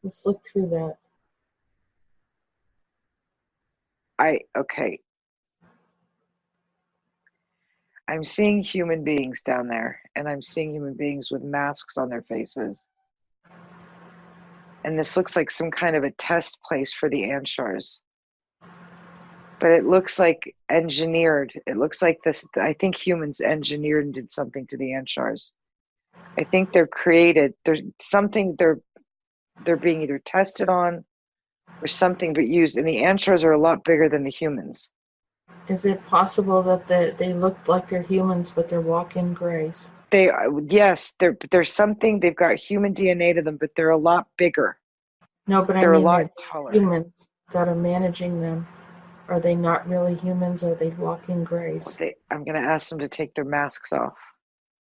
Let's look through that. Okay. I'm seeing human beings down there, and I'm seeing human beings with masks on their faces. And this looks like some kind of a test place for the Anshars. But it looks like engineered. It looks like this. I think humans engineered and did something to the Anshars. I think they're created. There's something they're being either tested on or something, but used. And the Anshars are a lot bigger than the humans. Is it possible that they look like they're humans, but they're walk-in grays? Yes, there's something. They've got human DNA to them, but they're a lot bigger. No, but they're I mean, a lot taller. Humans that are managing them. Are they not really humans? Or are they walk-in grays? I'm going to ask them to take their masks off.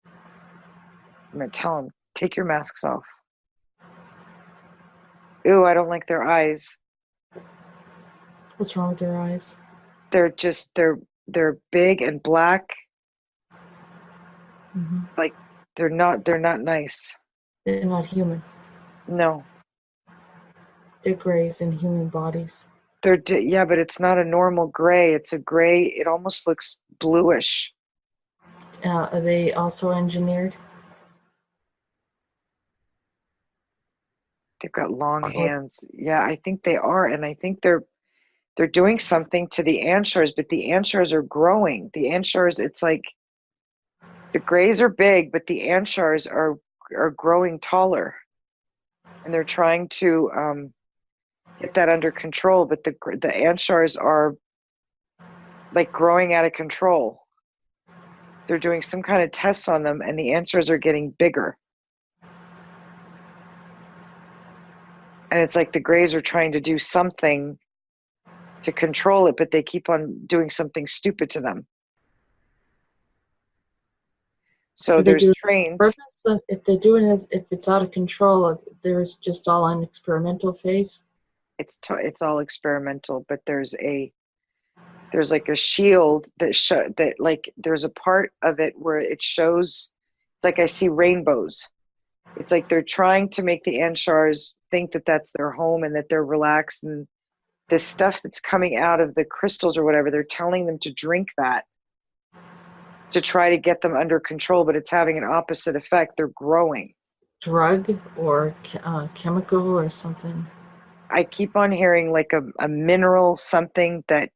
I'm going to tell them, Take your masks off. Ooh, I don't like their eyes. What's wrong with their eyes? They're big and black. Mm-hmm. Like they're not nice. They're not human. No. They're grays in human bodies. Yeah, but it's not a normal gray. It's a gray. It almost looks bluish. Are they also engineered? They've got long hands. Yeah, I think they are, and I think they're doing something to the anshars, but the anshars are growing. The anshars, it's like the grays are big, but the anshars are growing taller, and they're trying to get that under control. But the anshars are like growing out of control. They're doing some kind of tests on them, and the anshars are getting bigger. And it's like the grays are trying to do something to control it, but they keep on doing something stupid to them. So there's trains. If they're doing this, if it's out of control, there's just all an experimental phase. It's all experimental, but there's like a shield that like there's a part of it where it shows. It's like I see rainbows. It's like they're trying to make the anshars think that that's their home and that they're relaxed, and this stuff that's coming out of the crystals or whatever, they're telling them to drink that to try to get them under control, but it's having an opposite effect. They're growing. Drug or chemical or something? I keep on hearing like a mineral, something that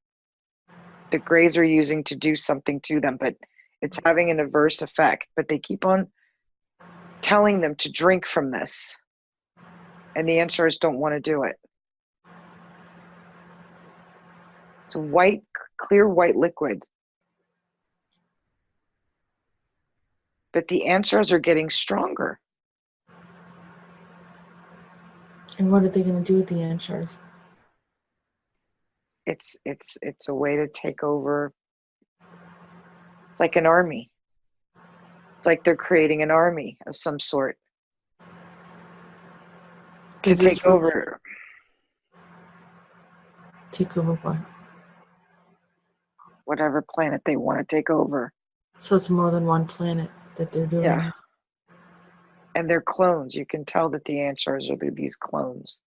the grays are using to do something to them, but it's having an adverse effect. But they keep on telling them to drink from this, and the anshars don't want to do it. It's white, clear white liquid. But the anshars are getting stronger. And what are they going to do with the anshars? It's a way to take over. It's like an army. It's like they're creating an army of some sort to take over. Take over what? Whatever planet they want to take over. So it's more than one planet that they're doing this. And they're clones. You can tell that the anshars are these clones.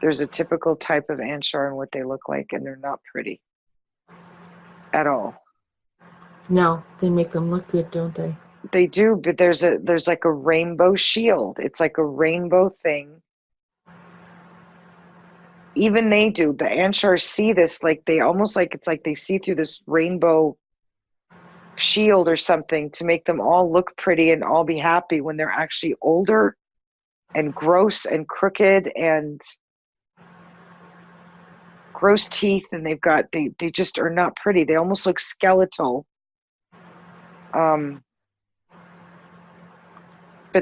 There's a typical type of anshar and what they look like, and they're not pretty at all. No, they make them look good, don't they? They do, but there's like a rainbow shield. It's like a rainbow thing. Even they do. The anshars see this, like they almost like it's like they see through this rainbow shield or something to make them all look pretty and all be happy when they're actually older and gross and crooked and gross teeth, and they just are not pretty. They almost look skeletal. But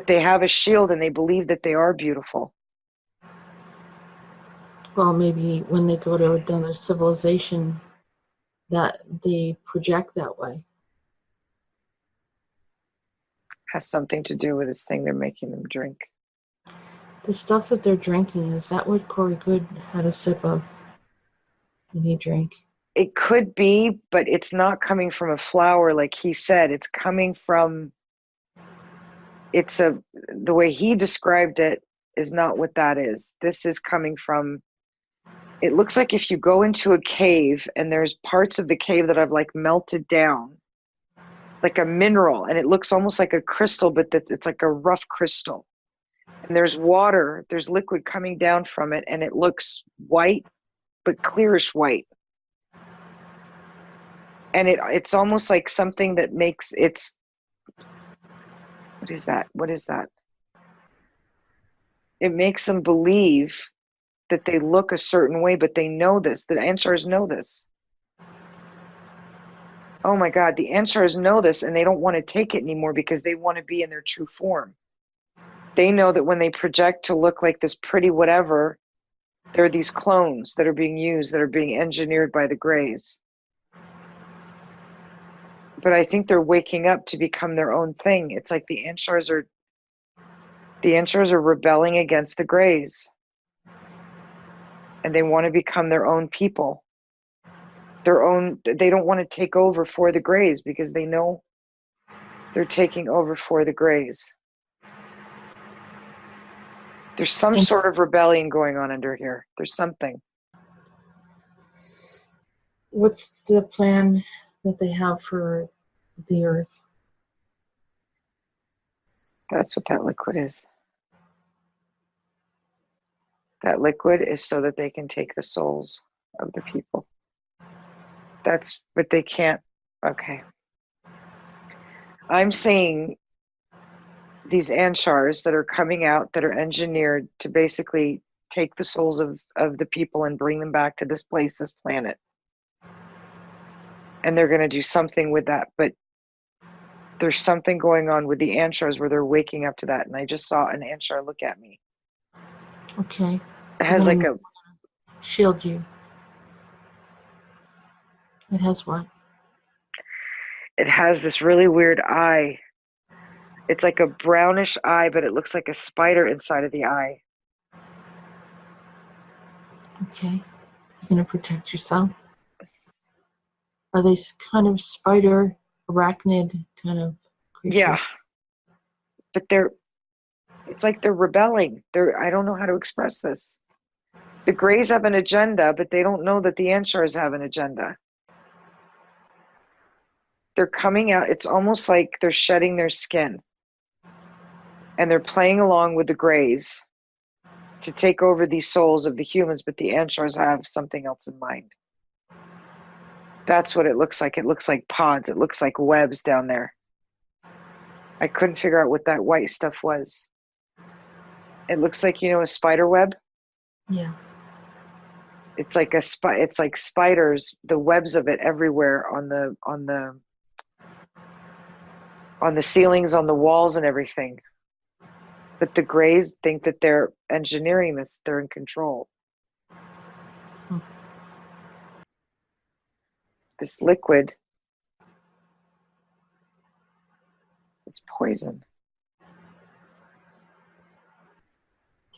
they have a shield and they believe that they are beautiful. Well, maybe when they go to another civilization that they project that way. Has something to do with this thing they're making them drink. The stuff that they're drinking, is that what Corey Good had a sip of and he drank? It could be, but it's not coming from a flower like he said. It's coming from, the way he described it is not what that is. This is coming from, it looks like if you go into a cave and there's parts of the cave that have like melted down, like a mineral, and it looks almost like a crystal, but it's like a rough crystal. And there's water, there's liquid coming down from it, and it looks white, but clearish white. And it's almost like something that makes it's, what is that? It makes them believe that they look a certain way, but they know this. The anshars know this. Oh my God, the anshars know this, and they don't want to take it anymore because they want to be in their true form. They know that when they project to look like this pretty whatever, there are these clones that are being used, that are being engineered by the Greys. But I think they're waking up to become their own thing. It's like the anshars are The Anshars are rebelling against the Greys. And they want to become their own people. They don't want to take over for the Greys because they know they're taking over for the Greys. There's some sort of rebellion going on under here. There's something. What's the plan that they have for the Earth? That's what that liquid is. That liquid is so that they can take the souls of the people. But they can't. Okay. I'm seeing these Anshars that are coming out that are engineered to basically take the souls of the people and bring them back to this place, this planet. And they're going to do something with that. But there's something going on with the Anshars where they're waking up to that. And I just saw an Anshar look at me. Okay. It has like a... Shield you. It has what? It has this really weird eye. It's like a brownish eye, but it looks like a spider inside of the eye. Okay. You're going to protect yourself? Are they kind of spider, arachnid kind of creatures? Yeah. But it's like they're rebelling. I don't know how to express this. The Greys have an agenda, but they don't know that the Anshars have an agenda. They're coming out. It's almost like they're shedding their skin. And they're playing along with the Greys to take over these souls of the humans, but the Anshars have something else in mind. That's what it looks like. It looks like pods. It looks like webs down there. I couldn't figure out what that white stuff was. It looks like, a spider web? Yeah. It's like it's like spiders, the webs of it everywhere on the ceilings, on the walls and everything. But the Greys think that they're engineering this. They're in control. This liquid, it's poison.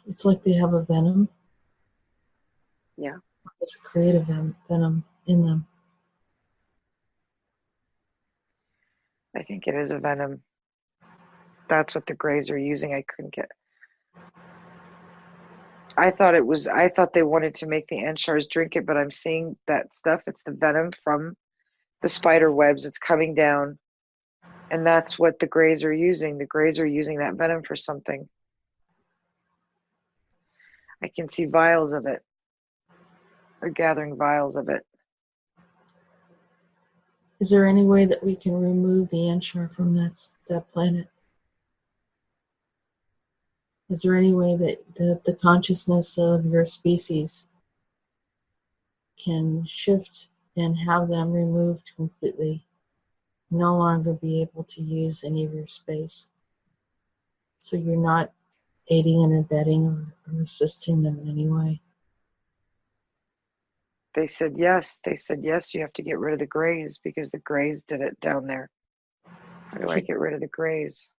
It's like they have a venom. Yeah. It's creative venom in them. I think it is a venom. That's what the Greys are using. I couldn't get. I thought they wanted to make the Anshars drink it, but I'm seeing that stuff. It's the venom from the spider webs. It's coming down. And that's what the Greys are using. The Greys are using that venom for something. I can see vials of it. They're gathering vials of it. Is there any way that we can remove the Anshar from that planet? Is there any way that the consciousness of your species can shift and have them removed completely, no longer be able to use any of your space? So you're not aiding and abetting or assisting them in any way? They said yes. They said yes, you have to get rid of the Greys because the Greys did it down there. How do I get rid of the Greys?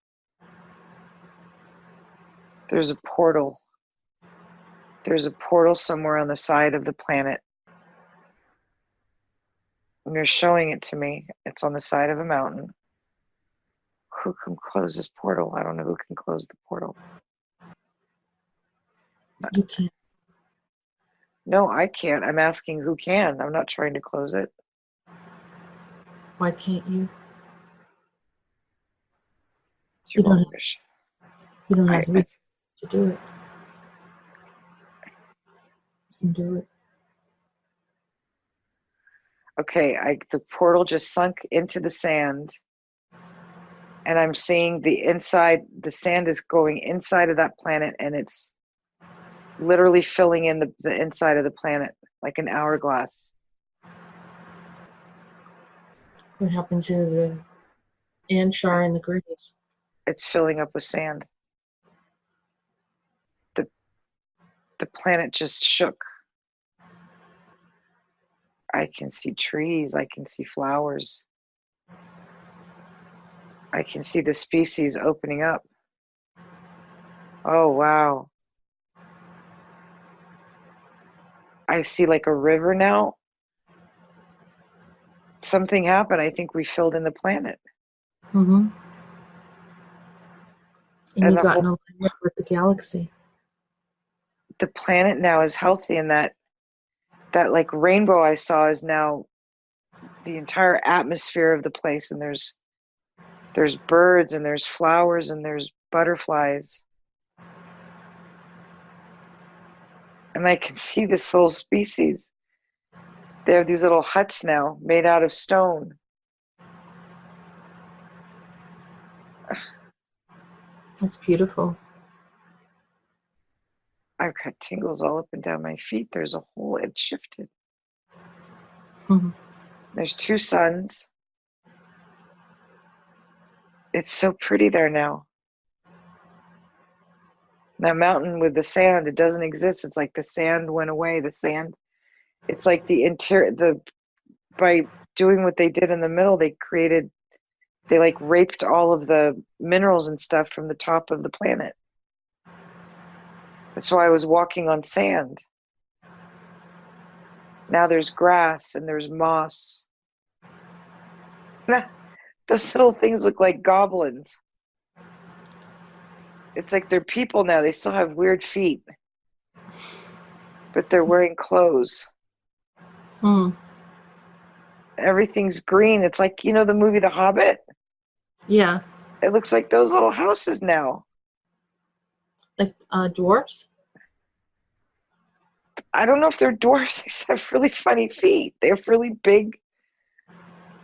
There's a portal. There's a portal somewhere on the side of the planet. And they're showing it to me. It's on the side of a mountain. Who can close this portal? I don't know who can close the portal. You can't. No, I can't. I'm asking who can. I'm not trying to close it. Why can't you? It's your own wish. You don't have to do it. You can do it. Okay, the portal just sunk into the sand, and I'm seeing the sand is going inside of that planet, and it's literally filling in the inside of the planet like an hourglass. What happened to the Anshar and the Greys? It's filling up with sand. The planet just shook. I can see trees. I can see flowers. I can see the species opening up. Oh, wow. I see like a river now. Something happened. I think we filled in the planet. Mm-hmm. And And you the got in whole, alignment with the galaxy. the planet now is healthy, and that like rainbow I saw is now the entire atmosphere of the place, and there's birds and there's flowers and there's butterflies. And I can see this little species. They have these little huts now made out of stone. It's beautiful. I've got tingles all up and down my feet. There's a hole, it shifted. Mm-hmm. There's two suns. It's so pretty there now. That mountain with the sand, it doesn't exist. It's like the sand went away. The sand, it's like the interior, by doing what they did in the middle, they like raped all of the minerals and stuff from the top of the planet. That's why I was walking on sand. Now there's grass and there's moss. Those little things look like goblins. It's like they're people now. They still have weird feet, but they're wearing clothes. Mm. Everything's green. It's like, you know, the movie The Hobbit? Yeah. It looks like those little houses now. Like dwarfs? I don't know if they're dwarfs. They just have really funny feet. They have really big,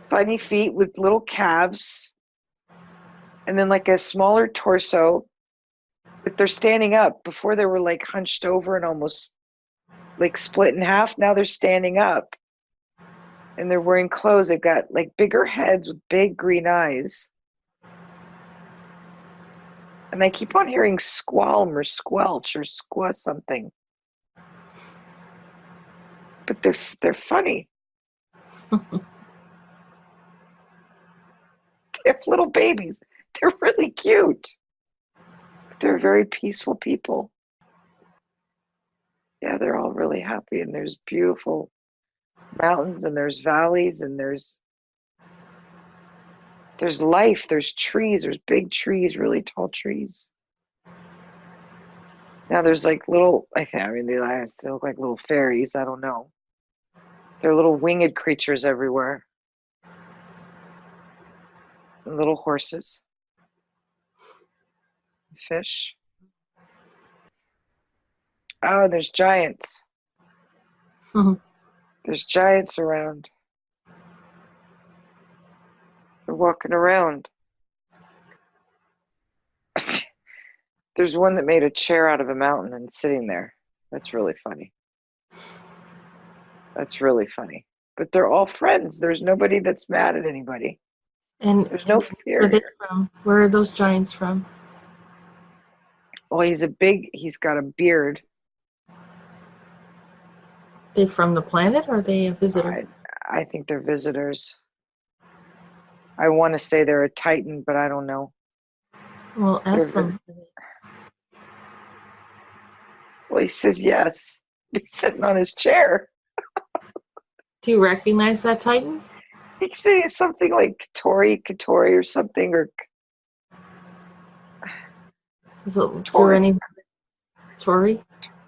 funny feet with little calves. And then like a smaller torso. But they're standing up. Before they were like hunched over and almost like split in half. Now they're standing up. And they're wearing clothes. They've got like bigger heads with big green eyes. And I keep on hearing squalm or squelch or squaw something. But they're funny. They have little babies. They're really cute. They're very peaceful people. Yeah, they're all really happy, and there's beautiful mountains and there's valleys and there's life, there's trees, there's big trees, really tall trees. Now there's like little, they look like little fairies, I don't know. There are little winged creatures everywhere. And little horses. Fish. Oh, there's giants. Mm-hmm. There's giants around. They're walking around. There's one that made a chair out of a mountain and sitting there. That's really funny. That's really funny. But they're all friends. There's nobody that's mad at anybody. And There's no fear. Where are they from? Where are those giants from? Well, he's got a beard. They from the planet, or are they a visitor? I think they're visitors. I want to say they're a Titan, but I don't know. Well, ask them. Well, he says yes. He's sitting on his chair. Do you recognize that Titan? He's saying something like Katori or something, or Is there any Tori?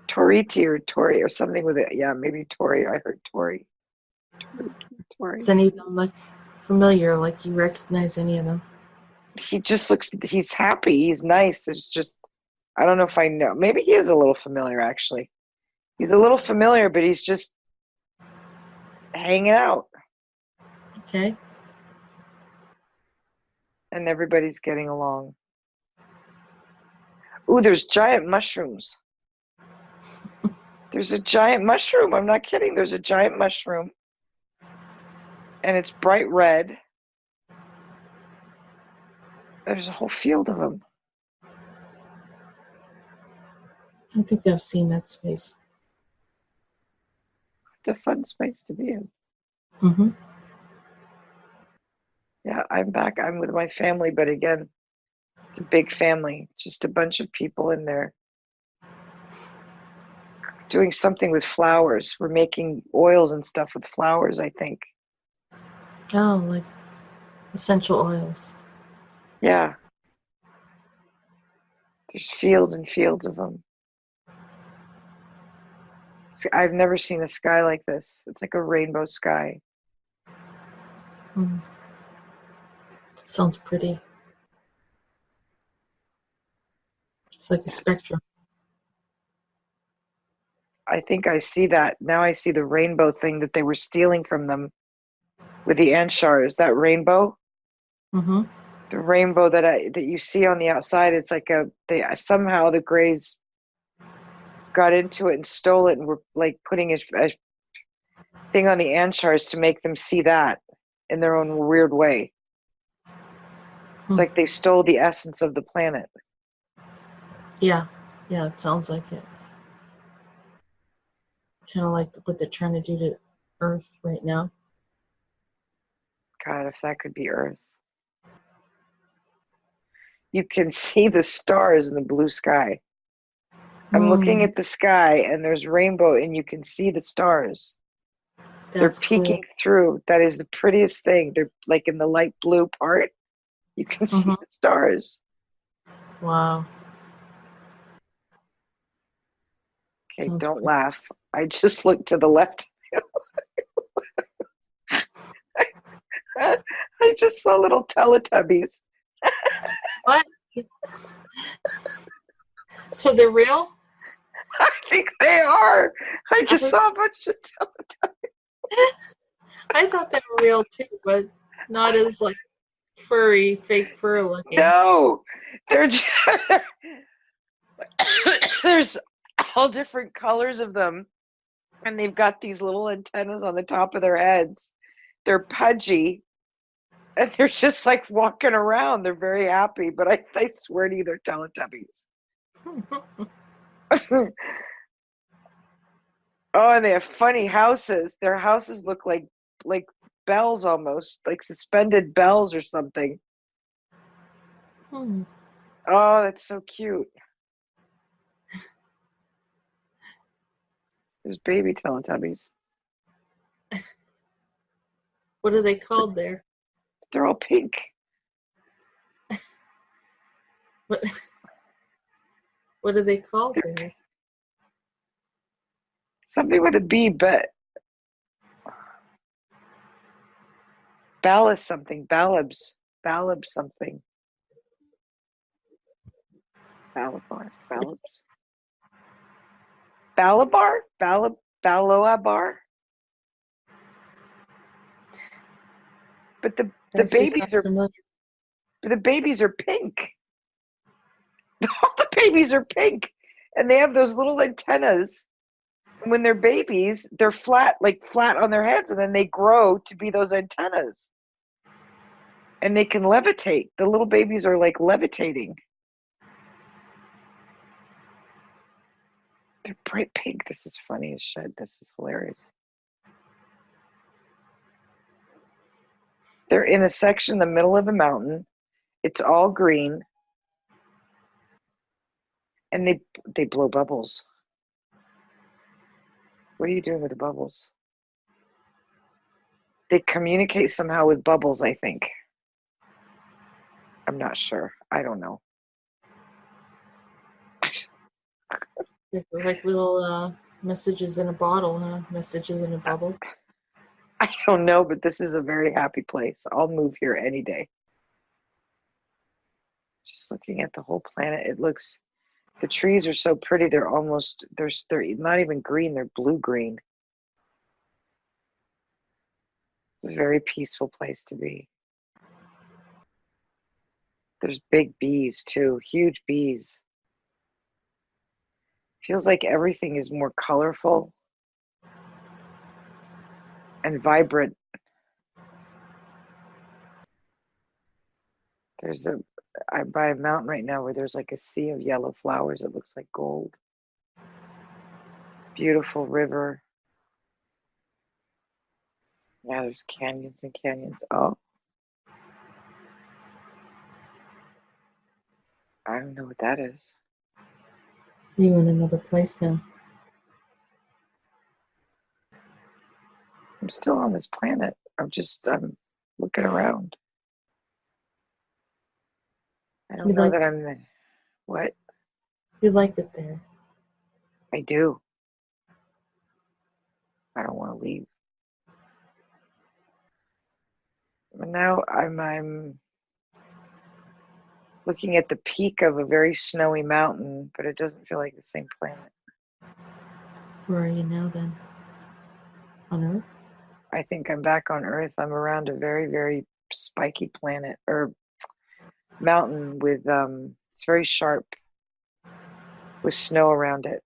Toriti or Tori or something with it. Yeah, maybe Tori. I heard Tori. Tori. Does any of them look familiar, like you recognize any of them? He just looks, he's happy. He's nice. It's just, I don't know if I know. Maybe he is a little familiar, actually. He's a little familiar, but he's just hanging out. Okay. And everybody's getting along. Ooh, there's giant mushrooms. There's a giant mushroom. I'm not kidding. There's a giant mushroom. And it's bright red. There's a whole field of them. I think I've seen that space. It's a fun space to be in. Mm-hmm. Yeah, I'm back. I'm with my family, but again, It's a big family, just a bunch of people in there doing something with flowers. We're making oils and stuff with flowers, I think. Oh, like essential oils. Yeah. There's fields and fields of them. I've never seen a sky like this. It's like a rainbow sky. Sounds pretty. It's like a spectrum. I think I see that. Now I see the rainbow thing that they were stealing from them with the Anshars. That rainbow, Mm-hmm. the rainbow that you see on the outside, it's like somehow the Greys got into it and stole it and were like putting a thing on the Anshars to make them see that in their own weird way. It's like they stole the essence of the planet. Yeah, it sounds like it. Kind of like what they're trying to do to Earth right now. God, if that could be Earth. You can see the stars in the blue sky. I'm looking at the sky and there's rainbow and you can see the stars. They're peeking through. That is the prettiest thing. They're like in the light blue part. You can see the stars. Wow. Okay, don't laugh. I just looked to the left. I just saw little Teletubbies. What? So they're real? I think they are. I just saw a bunch of Teletubbies. I thought they were real too, but not as like furry, fake fur looking. No, they're just, there's all different colors of them, and they've got these little antennas on the top of their heads. They're pudgy, and they're just like walking around. They're very happy, but I swear to you, they're Teletubbies. Oh, and they have funny houses. Their houses look like bells almost, like suspended bells or something. Oh, that's so cute. There's baby Teletubbies. What are they called there? They're all pink. What are they called there? Something with a B, but Ballas something. Ballabs something. Ballabars. Balabar? Baloabar? But the babies are pink. All the babies are pink. And they have those little antennas. And when they're babies, they're flat on their heads, and then they grow to be those antennas. And they can levitate. The little babies are like levitating. They're bright pink. This is funny as shit. This is hilarious. They're in a section in the middle of a mountain. It's all green. And they blow bubbles. What are you doing with the bubbles? They communicate somehow with bubbles, I think. I'm not sure. I don't know. They're like little messages in a bottle, huh? Messages in a bubble. I don't know, but this is a very happy place. I'll move here any day. Just looking at the whole planet, the trees are so pretty. They're not even green. They're blue-green. It's a very peaceful place to be. There's big bees too, huge bees. Feels like everything is more colorful and vibrant. I'm by a mountain right now where there's like a sea of yellow flowers. It looks like gold. Beautiful river. Yeah, there's canyons and canyons. Oh. don't know what that is. Are you in another place now? I'm still on this planet. I'm looking around. I don't know that I'm the, what? You like it there. I do. I don't want to leave. But now I'm looking at the peak of a very snowy mountain, but it doesn't feel like the same planet. Where are you now then? On Earth? I think I'm back on Earth. I'm around a very, very spiky planet or mountain with it's very sharp with snow around it.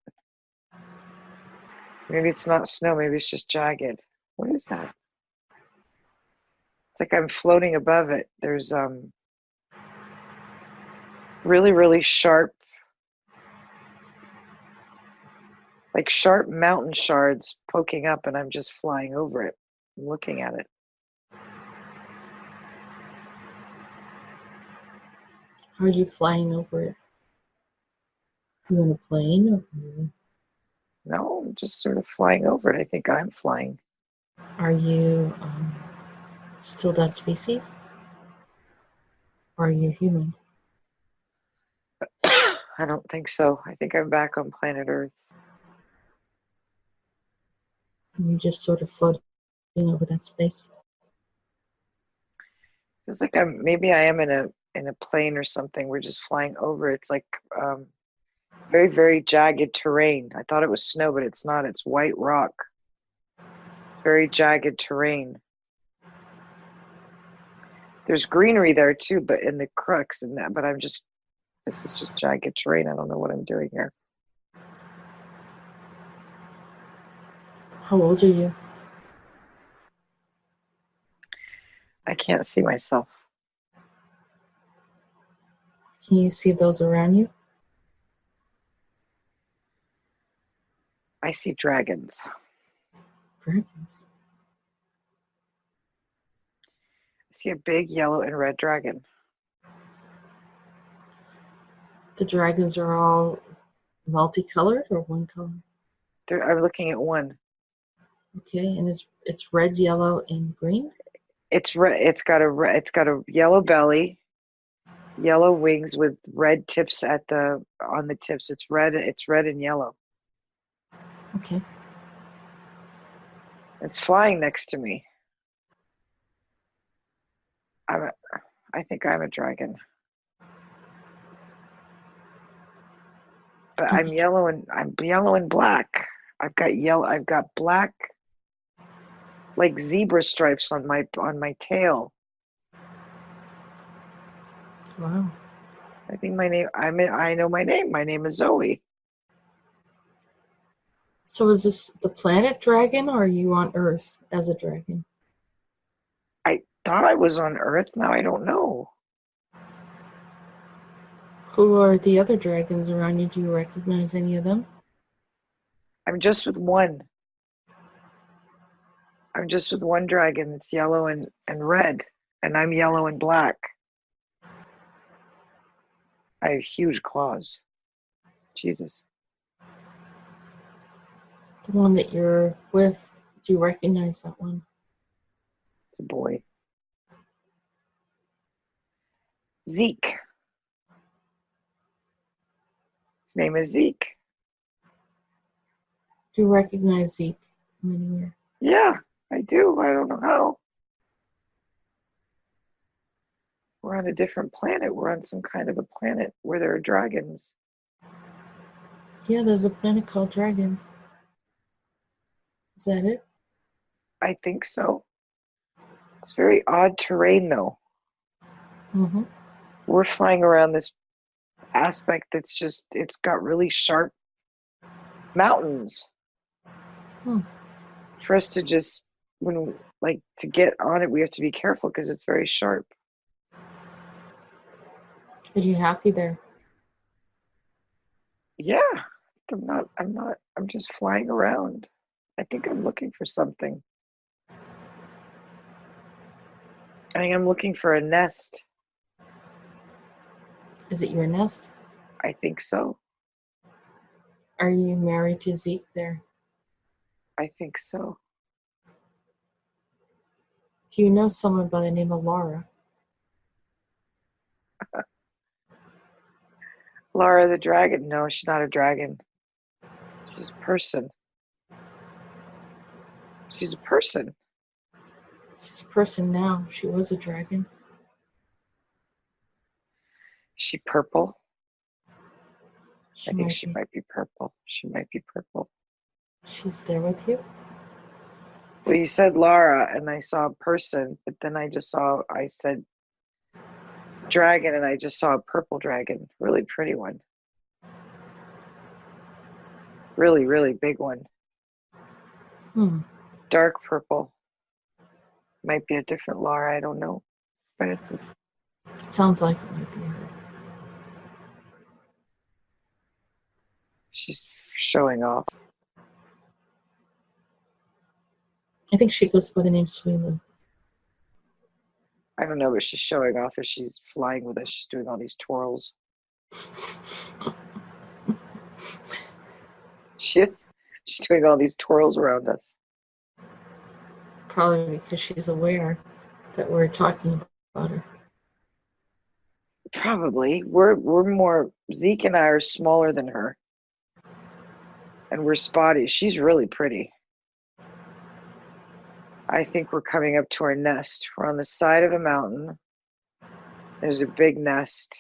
Maybe it's not snow, maybe it's just jagged. What is that? It's like I'm floating above it. There's really, really sharp, like sharp mountain shards poking up, and I'm just flying over it, looking at it. How are you flying over it? You in a plane? Or No, I'm just sort of flying over it. I think I'm flying. are you still that species? Or are you human? I don't think so. I think I'm back on planet Earth. And you're just sort of floating over that space? Feels like maybe I am in a plane or something. We're just flying over. It's like very, very jagged terrain. I thought it was snow, but it's not. It's white rock. Very jagged terrain. There's greenery there too, but in the crux and that. But this is just jagged terrain. I don't know what I'm doing here. How old are you? I can't see myself. Can you see those around you? I see dragons. Dragons? I see a big yellow and red dragon. The dragons are all multicolored or one color? I'm looking at one. Okay, and it's red, yellow, and green? It's red. It's got a yellow belly, yellow wings with red tips on the tips. It's red and yellow. Okay. It's flying next to me. I think I'm a dragon. But I'm yellow and black. I've got black like zebra stripes on my tail. Wow. I think my name I know my name. My name is Zoe. So is this the planet dragon, or are you on Earth as a dragon? I thought I was on Earth. Now I don't know. Who are the other dragons around you? Do you recognize any of them? I'm just with one. I'm just with one dragon. It's yellow and red, and I'm yellow and black. I have huge claws. Jesus. The one that you're with, do you recognize that one? It's a boy. Zeke. His name is Zeke. Do you recognize Zeke from anywhere? Yeah, I do. I don't know how. We're on a different planet. We're on some kind of a planet where there are dragons. Yeah, there's a planet called Dragon. Is that it? I think so. It's very odd terrain, though. Mm-hmm. We're flying around this aspect it's got really sharp mountains. For us to to get on it, we have to be careful because it's very sharp. Are you happy there? Yeah, I'm just flying around. I think I'm looking for something. I think I'm looking for a nest. Is it your nest? I think so. Are you married to Zeke there? I think so. Do you know someone by the name of Laura? Laura the dragon. No, she's not a dragon. She's a person. She's a person. She's a person now. She was a dragon. She purple? She I think might she be. might be purple. She might be purple. She's there with you? Well, you said Laura, and I saw a person, but then I said dragon, and I just saw a purple dragon. Really pretty one. Really, really big one. Dark purple. Might be a different Laura, I don't know. But It sounds like it might be her. She's showing off. I think she goes by the name Sweeney. I don't know, but she's showing off as she's flying with us. She's doing all these twirls. She's doing all these twirls around us. Probably because she's aware that we're talking about her. Probably. We're more, Zeke and I are smaller than her. And we're spotty. She's really pretty. I think we're coming up to our nest. We're on the side of a mountain. There's a big nest.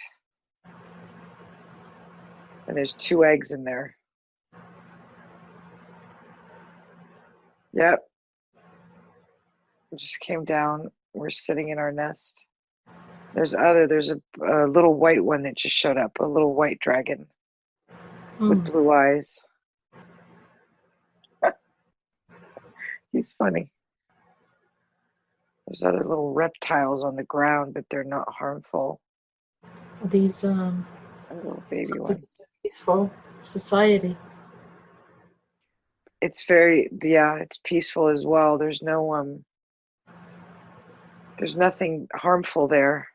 And there's 2 eggs in there. Yep. We just came down. We're sitting in our nest. There's a little white one that just showed up, a little white dragon with blue eyes. He's funny. There's other little reptiles on the ground, but they're not harmful. These A little baby one. like it's a peaceful society. It's it's peaceful as well. There's nothing harmful there.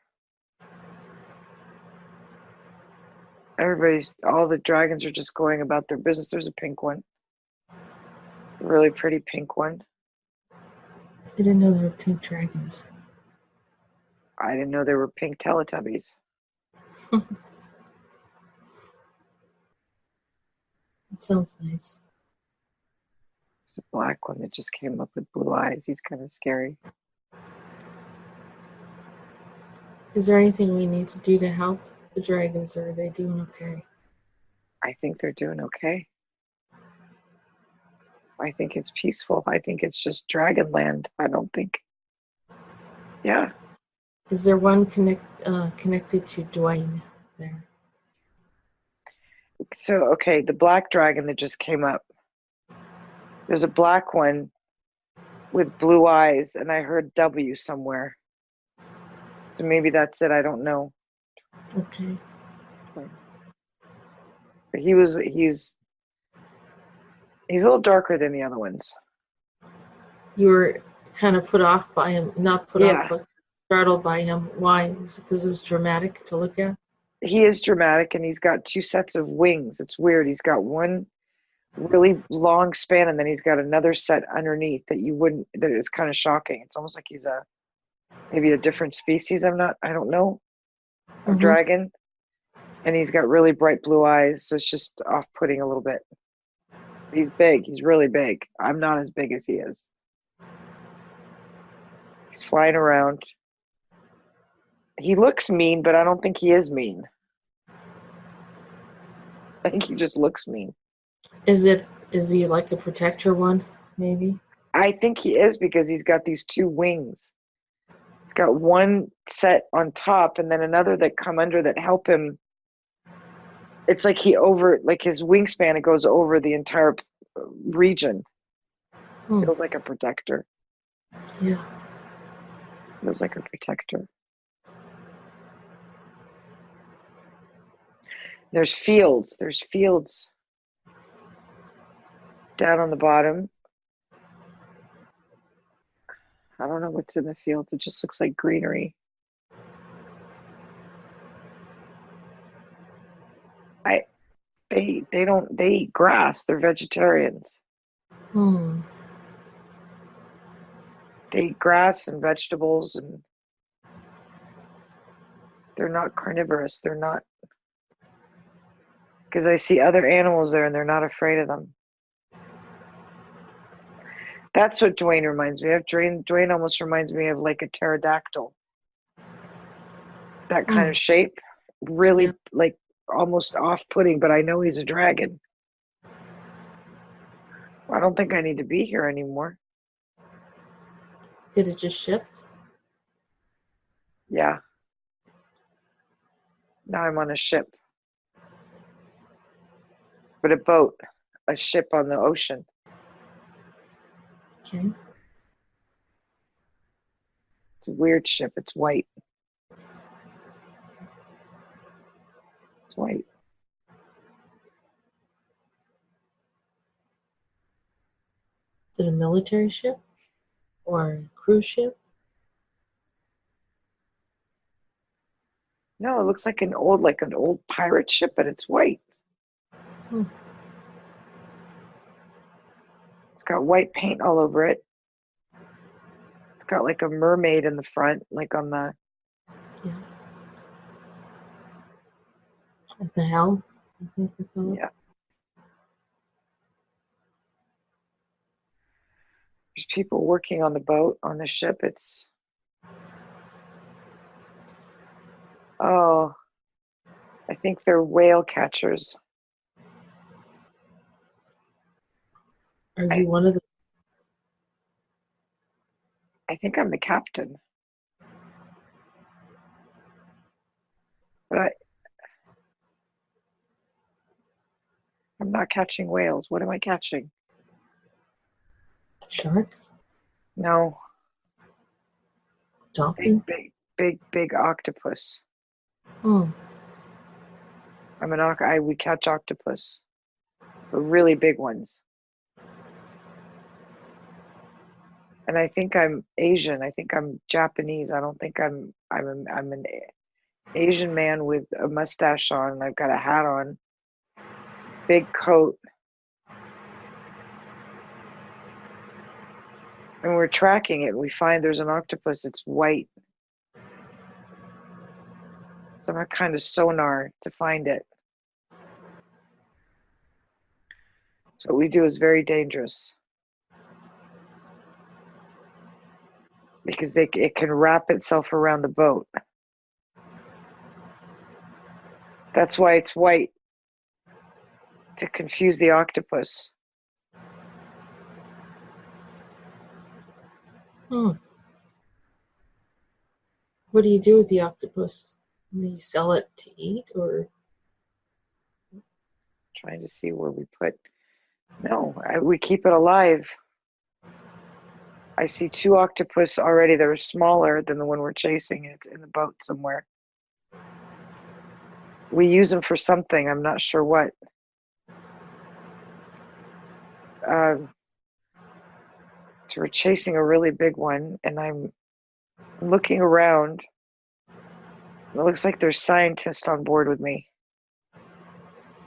All the dragons are just going about their business. There's a pink one. A really pretty pink one. I didn't know there were pink dragons. I didn't know there were pink Teletubbies. It sounds nice. There's a black one that just came up with blue eyes. He's kind of scary. Is there anything we need to do to help the dragons, or are they doing okay? I think they're doing okay. I think it's peaceful. I think it's just Dragonland. I don't think. Yeah. Is there one connected to Dwayne there? So, okay, the black dragon that just came up. There's a black one with blue eyes, and I heard W somewhere. So maybe that's it. I don't know. Okay. But he's a little darker than the other ones. You were kind of put off by him, not put off, Yeah. but startled by him. Why? Is it because it was dramatic to look at? He is dramatic, and he's got 2 sets of wings. It's weird. He's got one really long span, and then he's got another set underneath that is kind of shocking. It's almost like he's maybe a different species. I don't know, of dragon. And he's got really bright blue eyes, so it's just off-putting a little bit. He's big. He's really big. I'm not as big as he is. He's flying around. He looks mean, but I don't think he is mean. I think he just looks mean. Is he like a protector one, maybe? I think he is, because he's got these 2 wings. He's got one set on top and then another that come under that help him. It's like his wingspan, it goes over the entire region. Feels like a protector. Yeah. Feels like a protector. There's fields down on the bottom. I don't know what's in the fields. It just looks like greenery. They eat grass. They're vegetarians. Hmm. They eat grass and vegetables, and they're not carnivorous. They're not, because I see other animals there and they're not afraid of them. That's what Dwayne reminds me of. Dwayne almost reminds me of like a pterodactyl. That kind of shape. Really like almost off-putting, but I know he's a dragon. I don't think I need to be here anymore. Did it just shift? Yeah. Now I'm on a ship. But a boat. A ship on the ocean. Okay. It's a weird ship. It's white. It's white. Is it a military ship or a cruise ship? No, it looks like an old pirate ship, but it's white. Hmm. It's got white paint all over it. It's got like a mermaid in the front, like on the... Yeah. At the helm, I think we call it. Yeah. There's people working on the boat, on the ship. It's... Oh, I think they're whale catchers. Are you one of the... I think I'm the captain. But I'm not catching whales. What am I catching? Sharks? No. Dolphin? Big octopus. Hmm. We catch octopus. The really big ones. And I think I'm Asian. I think I'm Japanese. I don't think I'm an Asian man with a mustache on, and I've got a hat on, big coat. And we're tracking it. We find there's an octopus. It's white. Some kind of sonar to find it. So what we do is very dangerous. Because it can wrap itself around the boat. That's why it's white. To confuse the octopus. Hmm. What do you do with the octopus? Do you sell it to eat, or? Trying to see where we put. No, we keep it alive. I see 2 octopus already that are smaller than the one we're chasing. It's in the boat somewhere. We use them for something. I'm not sure what. So we're chasing a really big one, and I'm looking around. It looks like there's scientists on board with me.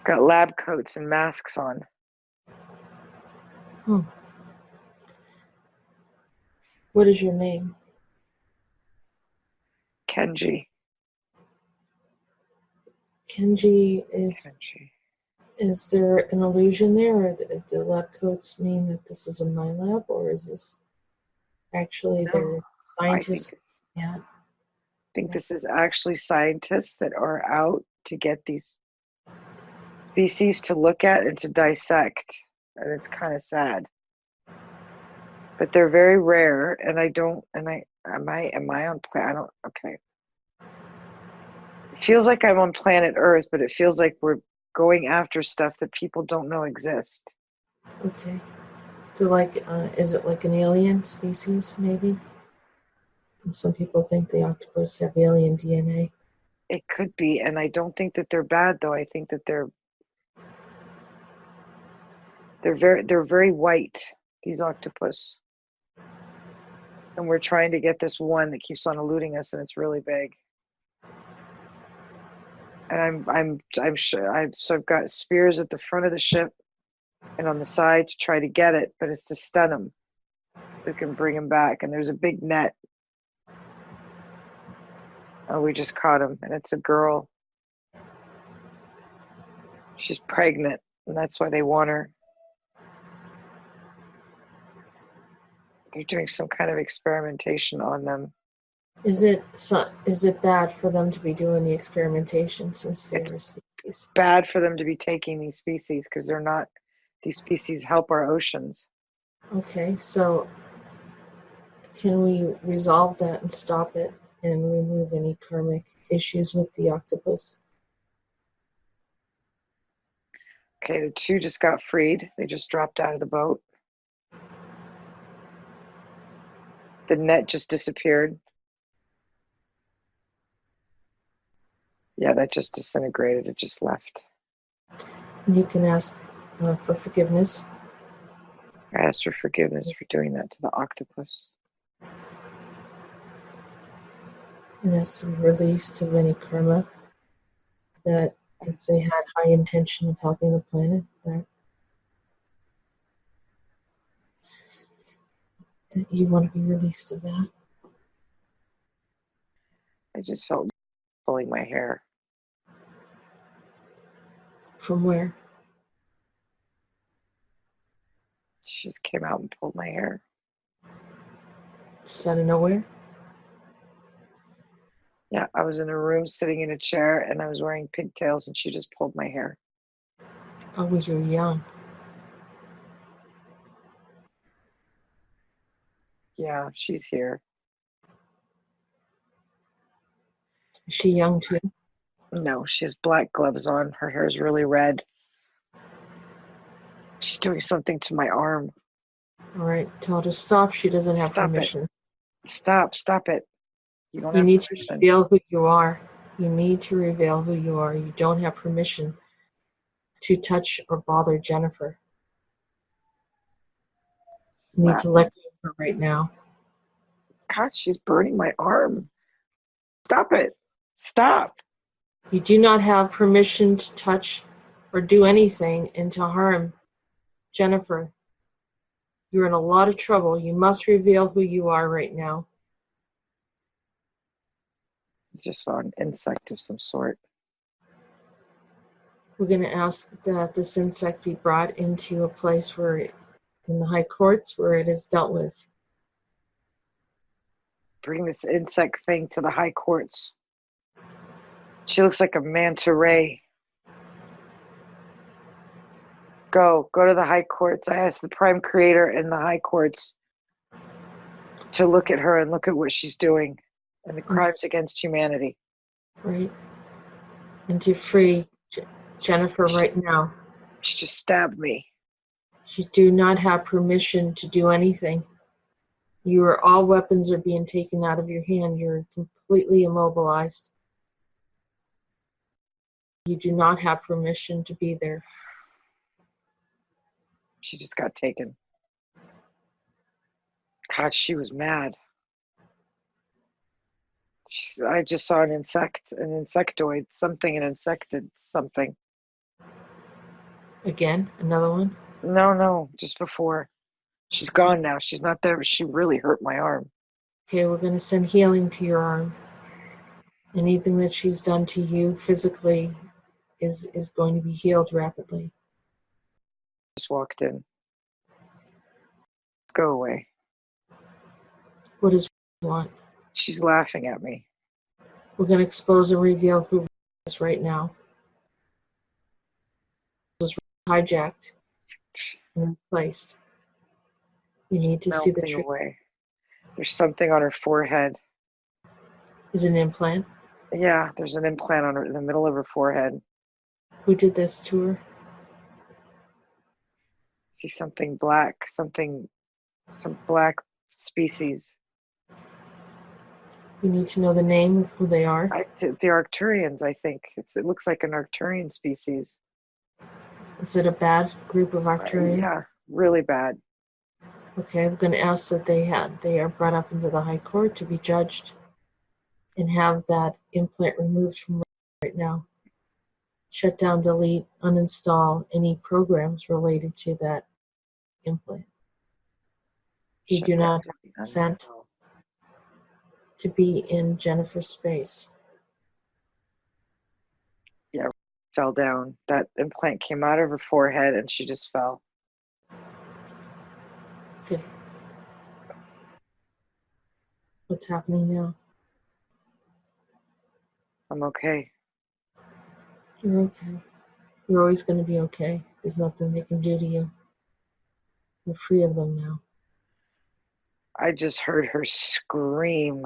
Got lab coats and masks on. Hmm. What is your name? Kenji. Kenji Kenji. Is there an illusion there, or the lab coats mean that this is in my lab, or is this actually their scientists? I think this is actually scientists that are out to get these species to look at and to dissect, and it's kind of sad. But they're very rare, and am I on planet? Okay. It feels like I'm on planet Earth, but it feels like we're going after stuff that people don't know exist. Okay. So is it like an alien species, maybe? And some people think the octopus have alien DNA. It could be, and I don't think that they're bad, though. I think that they're very white, these octopus. And we're trying to get this one that keeps on eluding us, and it's really big. And I'm sure so I've got spears at the front of the ship and on the side to try to get it, but it's to stun him. We can bring him back, and there's a big net. Oh, we just caught him, and it's a girl. She's pregnant, and that's why they want her. They're doing some kind of experimentation on them. Is it bad for them to be doing the experimentation since they're a species? Bad for them to be taking these species because they're not. These species help our oceans. Okay, so can we resolve that and stop it and remove any karmic issues with the octopus? Okay, the two just got freed. They just dropped out of the boat. The net just disappeared. Yeah, that just disintegrated. It just left. You can ask for forgiveness. I asked for forgiveness for doing that to the octopus. And that's some release of any karma that if they had high intention of helping the planet, that you want to be released of that. I just felt pulling my hair. From where? She just came out and pulled my hair. Just out of nowhere? Yeah, I was in a room sitting in a chair and I was wearing pigtails and she just pulled my hair. Oh, well, you're young. Yeah, she's here. Is she young too? No, she has black gloves on. Her hair is really red. She's doing something to my arm. All right, tell her to stop. She doesn't have permission. Stop it. You need to reveal who you are. You need to reveal who you are. You don't have permission to touch or bother Jenifer. You need to let go of her right now. God, she's burning my arm. Stop it. Stop. You do not have permission to touch or do anything and to harm Jenifer. You're in a lot of trouble. You must reveal who you are right now. Just saw an insect of some sort. We're going to ask that this insect be brought into a place where, in the high courts, where it is dealt with. Bring this insect thing to the high courts. She looks like a manta ray. Go to the high courts. I asked the prime creator in the high courts to look at her and look at what she's doing and the crimes against humanity. Right. And to free Jenifer right now. She just stabbed me. You do not have permission to do anything. All weapons are being taken out of your hand. You're completely immobilized. You do not have permission to be there. She just got taken. God, she was mad. I just saw an insectoid, an insected something. Again, another one? No, just before. She's gone now. She's not there, but she really hurt my arm. Okay, we're going to send healing to your arm. Anything that she's done to you physically is going to be healed rapidly. Just walked in. Go away. What does she want? She's laughing at me. We're going to expose and reveal who is right now. This is hijacked and replaced. You need to see the truth. Away. There's something on her forehead. Is it an implant? Yeah, there's an implant on her in the middle of her forehead. Who did this to her? See something black, some black species. You need to know the name of who they are. The Arcturians, I think. It looks like an Arcturian species. Is it a bad group of Arcturians? Yeah, really bad. Okay, I'm going to ask that they are brought up into the high court to be judged and have that implant removed from right now. shut down, delete, uninstall any programs related to that implant. You do not consent to be in Jenifer's space. Yeah, fell down. That implant came out of her forehead and she just fell. Okay. What's happening now? I'm okay. You're okay. You're always going to be okay. There's nothing they can do to you. You're free of them now. I just heard her scream.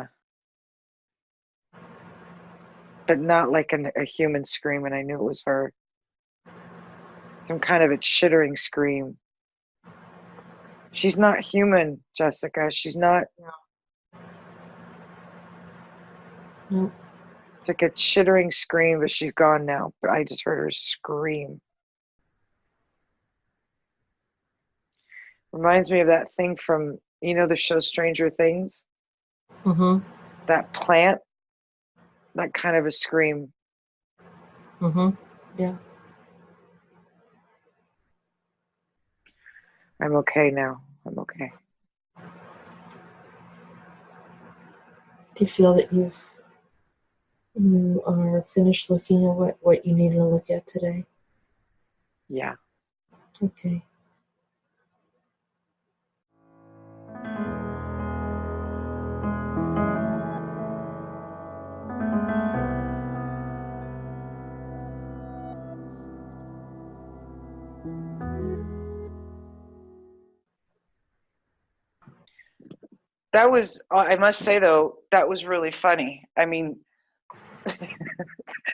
But not like a human scream, and I knew it was her. Some kind of a chittering scream. She's not human, Jessica. She's not. No. It's like a chittering scream, but she's gone now. But I just heard her scream. Reminds me of that thing from, you know, the show Stranger Things? Mm-hmm. That plant. That kind of a scream. Mm-hmm. Yeah. I'm okay now. I'm okay. Do you feel that you are finished looking at what you needed to look at today? Yeah. Okay. That was, I must say though, that was really funny. I mean,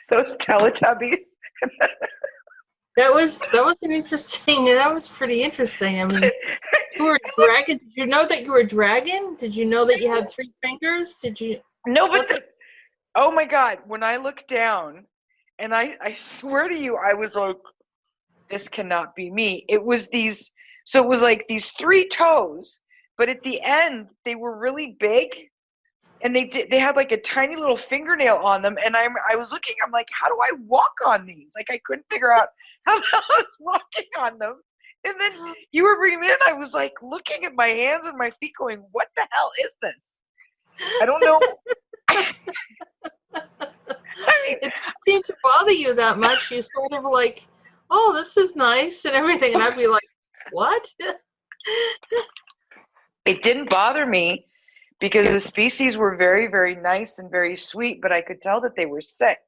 those Teletubbies. That was an interesting. That was pretty interesting. I mean, you were a dragon. Did you know that you were a dragon? Did you know that you had 3 fingers? Did you? No, but oh my God, when I looked down, and I swear to you, I was like, this cannot be me. It was these, so it was like these 3 toes, but at the end, they were really big, and they had like a tiny little fingernail on them, and I was looking, I'm like, how do I walk on these? Like, I couldn't figure out how I was walking on them. And then you were bringing me in, I was like looking at my hands and my feet going, what the hell is this? I don't know. It seemed to bother you that much. You sort of like, oh, this is nice and everything. And I'd be like, what? It didn't bother me because the species were very, very nice and very sweet, but I could tell that they were sick.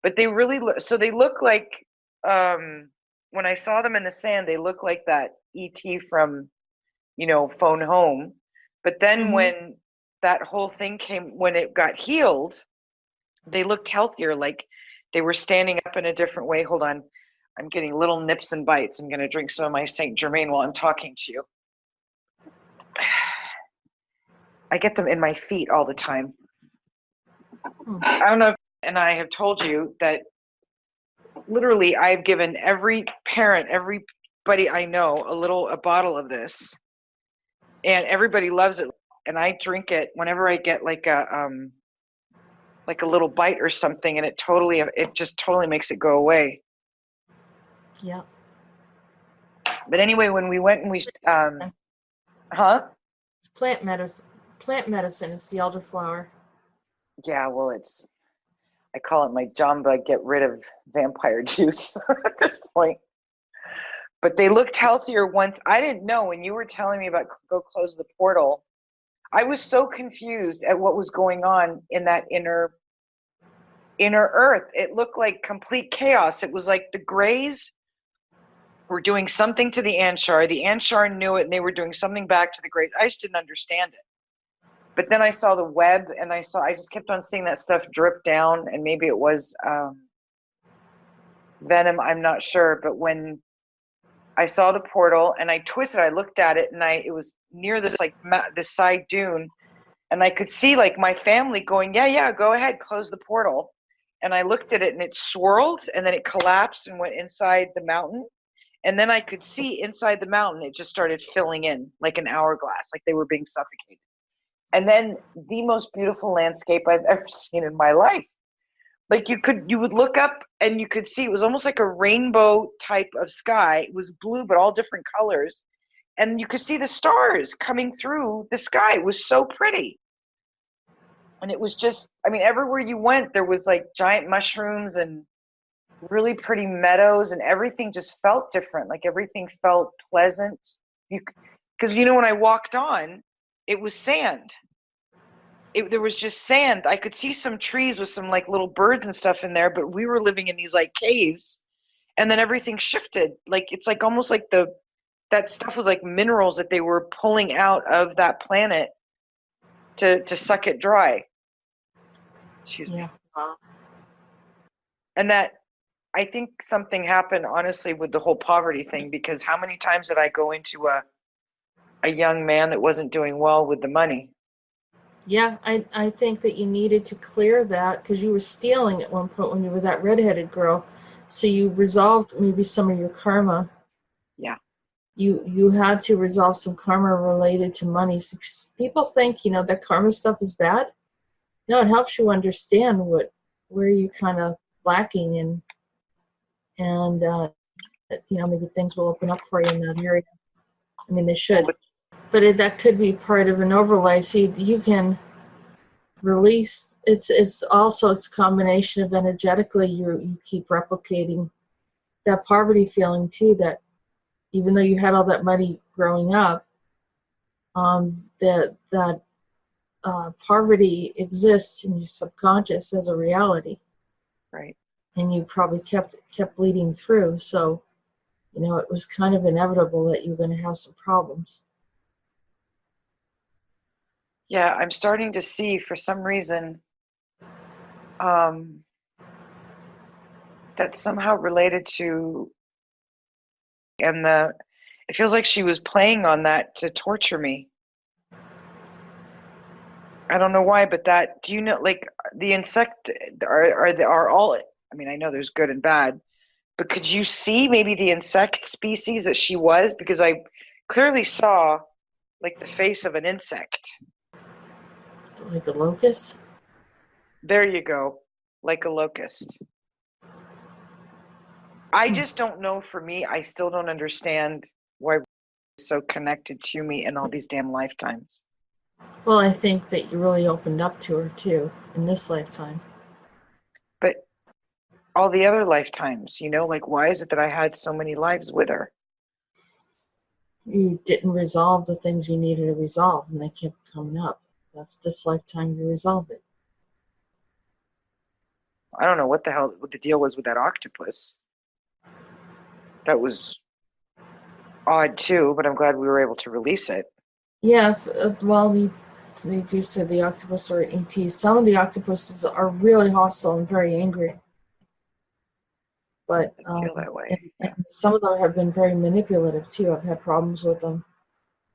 But they really so they look like, when I saw them in the sand, they look like that E.T. from, you know, Phone Home. But then when that whole thing came, when it got healed, they looked healthier, like they were standing up in a different way. Hold on. I'm getting little nips and bites. I'm going to drink some of my Saint Germain while I'm talking to you. I get them in my feet all the time. I don't know if, and I have told you that literally I've given every parent, everybody I know, a bottle of this, and everybody loves it. And I drink it whenever I get like a little bite or something, and it just totally makes it go away. Yeah. But anyway, when we went and we, It's plant medicine. Plant medicine. It's the elderflower. Yeah, well, I call it my Jamba get rid of vampire juice at this point. But they looked healthier once. I didn't know when you were telling me about go close the portal. I was so confused at what was going on in that inner earth. It looked like complete chaos. It was like the Greys were doing something to the Anshar. The Anshar knew it, and they were doing something back to the Greys. I just didn't understand it. But then I saw the web, and I just kept on seeing that stuff drip down, and maybe it was venom, I'm not sure. But when I saw the portal and I twisted, I looked at it, and it was near this this side dune, and I could see like my family going, yeah, go ahead, close the portal. And I looked at it, and it swirled, and then it collapsed and went inside the mountain. And then I could see inside the mountain, it just started filling in like an hourglass, like they were being suffocated. And then the most beautiful landscape I've ever seen in my life Like you would look up and you could see it was almost like a rainbow type of sky. It was blue, but all different colors. And you could see the stars coming through the sky. It was so pretty. And it was just, I mean, everywhere you went, there was like giant mushrooms and really pretty meadows, and everything just felt different. Like everything felt pleasant. Because, when I walked on, it was sand. There was just sand. I could see some trees with some like little birds and stuff in there, but we were living in these like caves, and then everything shifted. Like it's like almost like that stuff was like minerals that they were pulling out of that planet to suck it dry. Excuse me. And that, I think something happened honestly with the whole poverty thing, because how many times did I go into a young man that wasn't doing well with the money? Yeah, I think that you needed to clear that because you were stealing at one point when you were that redheaded girl. So you resolved maybe some of your karma. Yeah. You had to resolve some karma related to money. So people think, that karma stuff is bad. No, it helps you understand where you're kind of lacking and maybe things will open up for you in that area. I mean, they should. But that could be part of an overlay. See, you can release. It's a combination of energetically you keep replicating that poverty feeling too. That even though you had all that money growing up, that poverty exists in your subconscious as a reality. Right. And you probably kept bleeding through. So, it was kind of inevitable that you're going to have some problems. Yeah, I'm starting to see for some reason that's somehow related to, and it feels like she was playing on that to torture me. I don't know why, but do you know, like the insect are all, I mean, I know there's good and bad, but could you see maybe the insect species that she was? Because I clearly saw like the face of an insect. Like a locust? There you go. Like a locust. I just don't know, for me, I still don't understand why it's so connected to me in all these damn lifetimes. Well, I think that you really opened up to her too in this lifetime. But all the other lifetimes, like why is it that I had so many lives with her? You didn't resolve the things you needed to resolve, and they kept coming up. That's this lifetime you resolve it. I don't know what the deal was with that octopus. That was odd too, but I'm glad we were able to release it. Yeah, well, they do say the octopus are ET. Some of the octopuses are really hostile and very angry. But I feel that way. And some of them have been very manipulative too. I've had problems with them.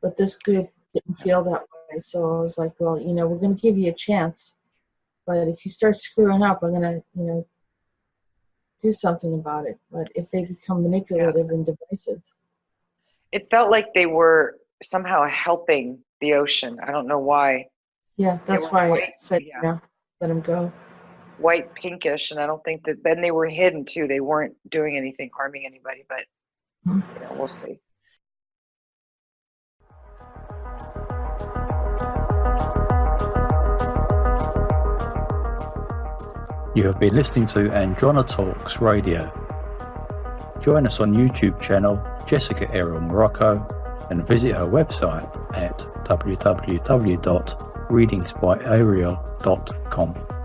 But this group didn't feel that way. So I was like, well, we're going to give you a chance. But if you start screwing up, I'm going to, do something about it. But if they become manipulative and divisive. It felt like they were somehow helping the ocean. I don't know why. Yeah, that's why I said, let them go. White, pinkish, and I don't think that, then they were hidden too. They weren't doing anything, harming anybody, but we'll see. You have been listening to Andronetalks Radio. Join us on YouTube channel Jessica Ariel Morocco and visit her website at www.readingsbyariel.com.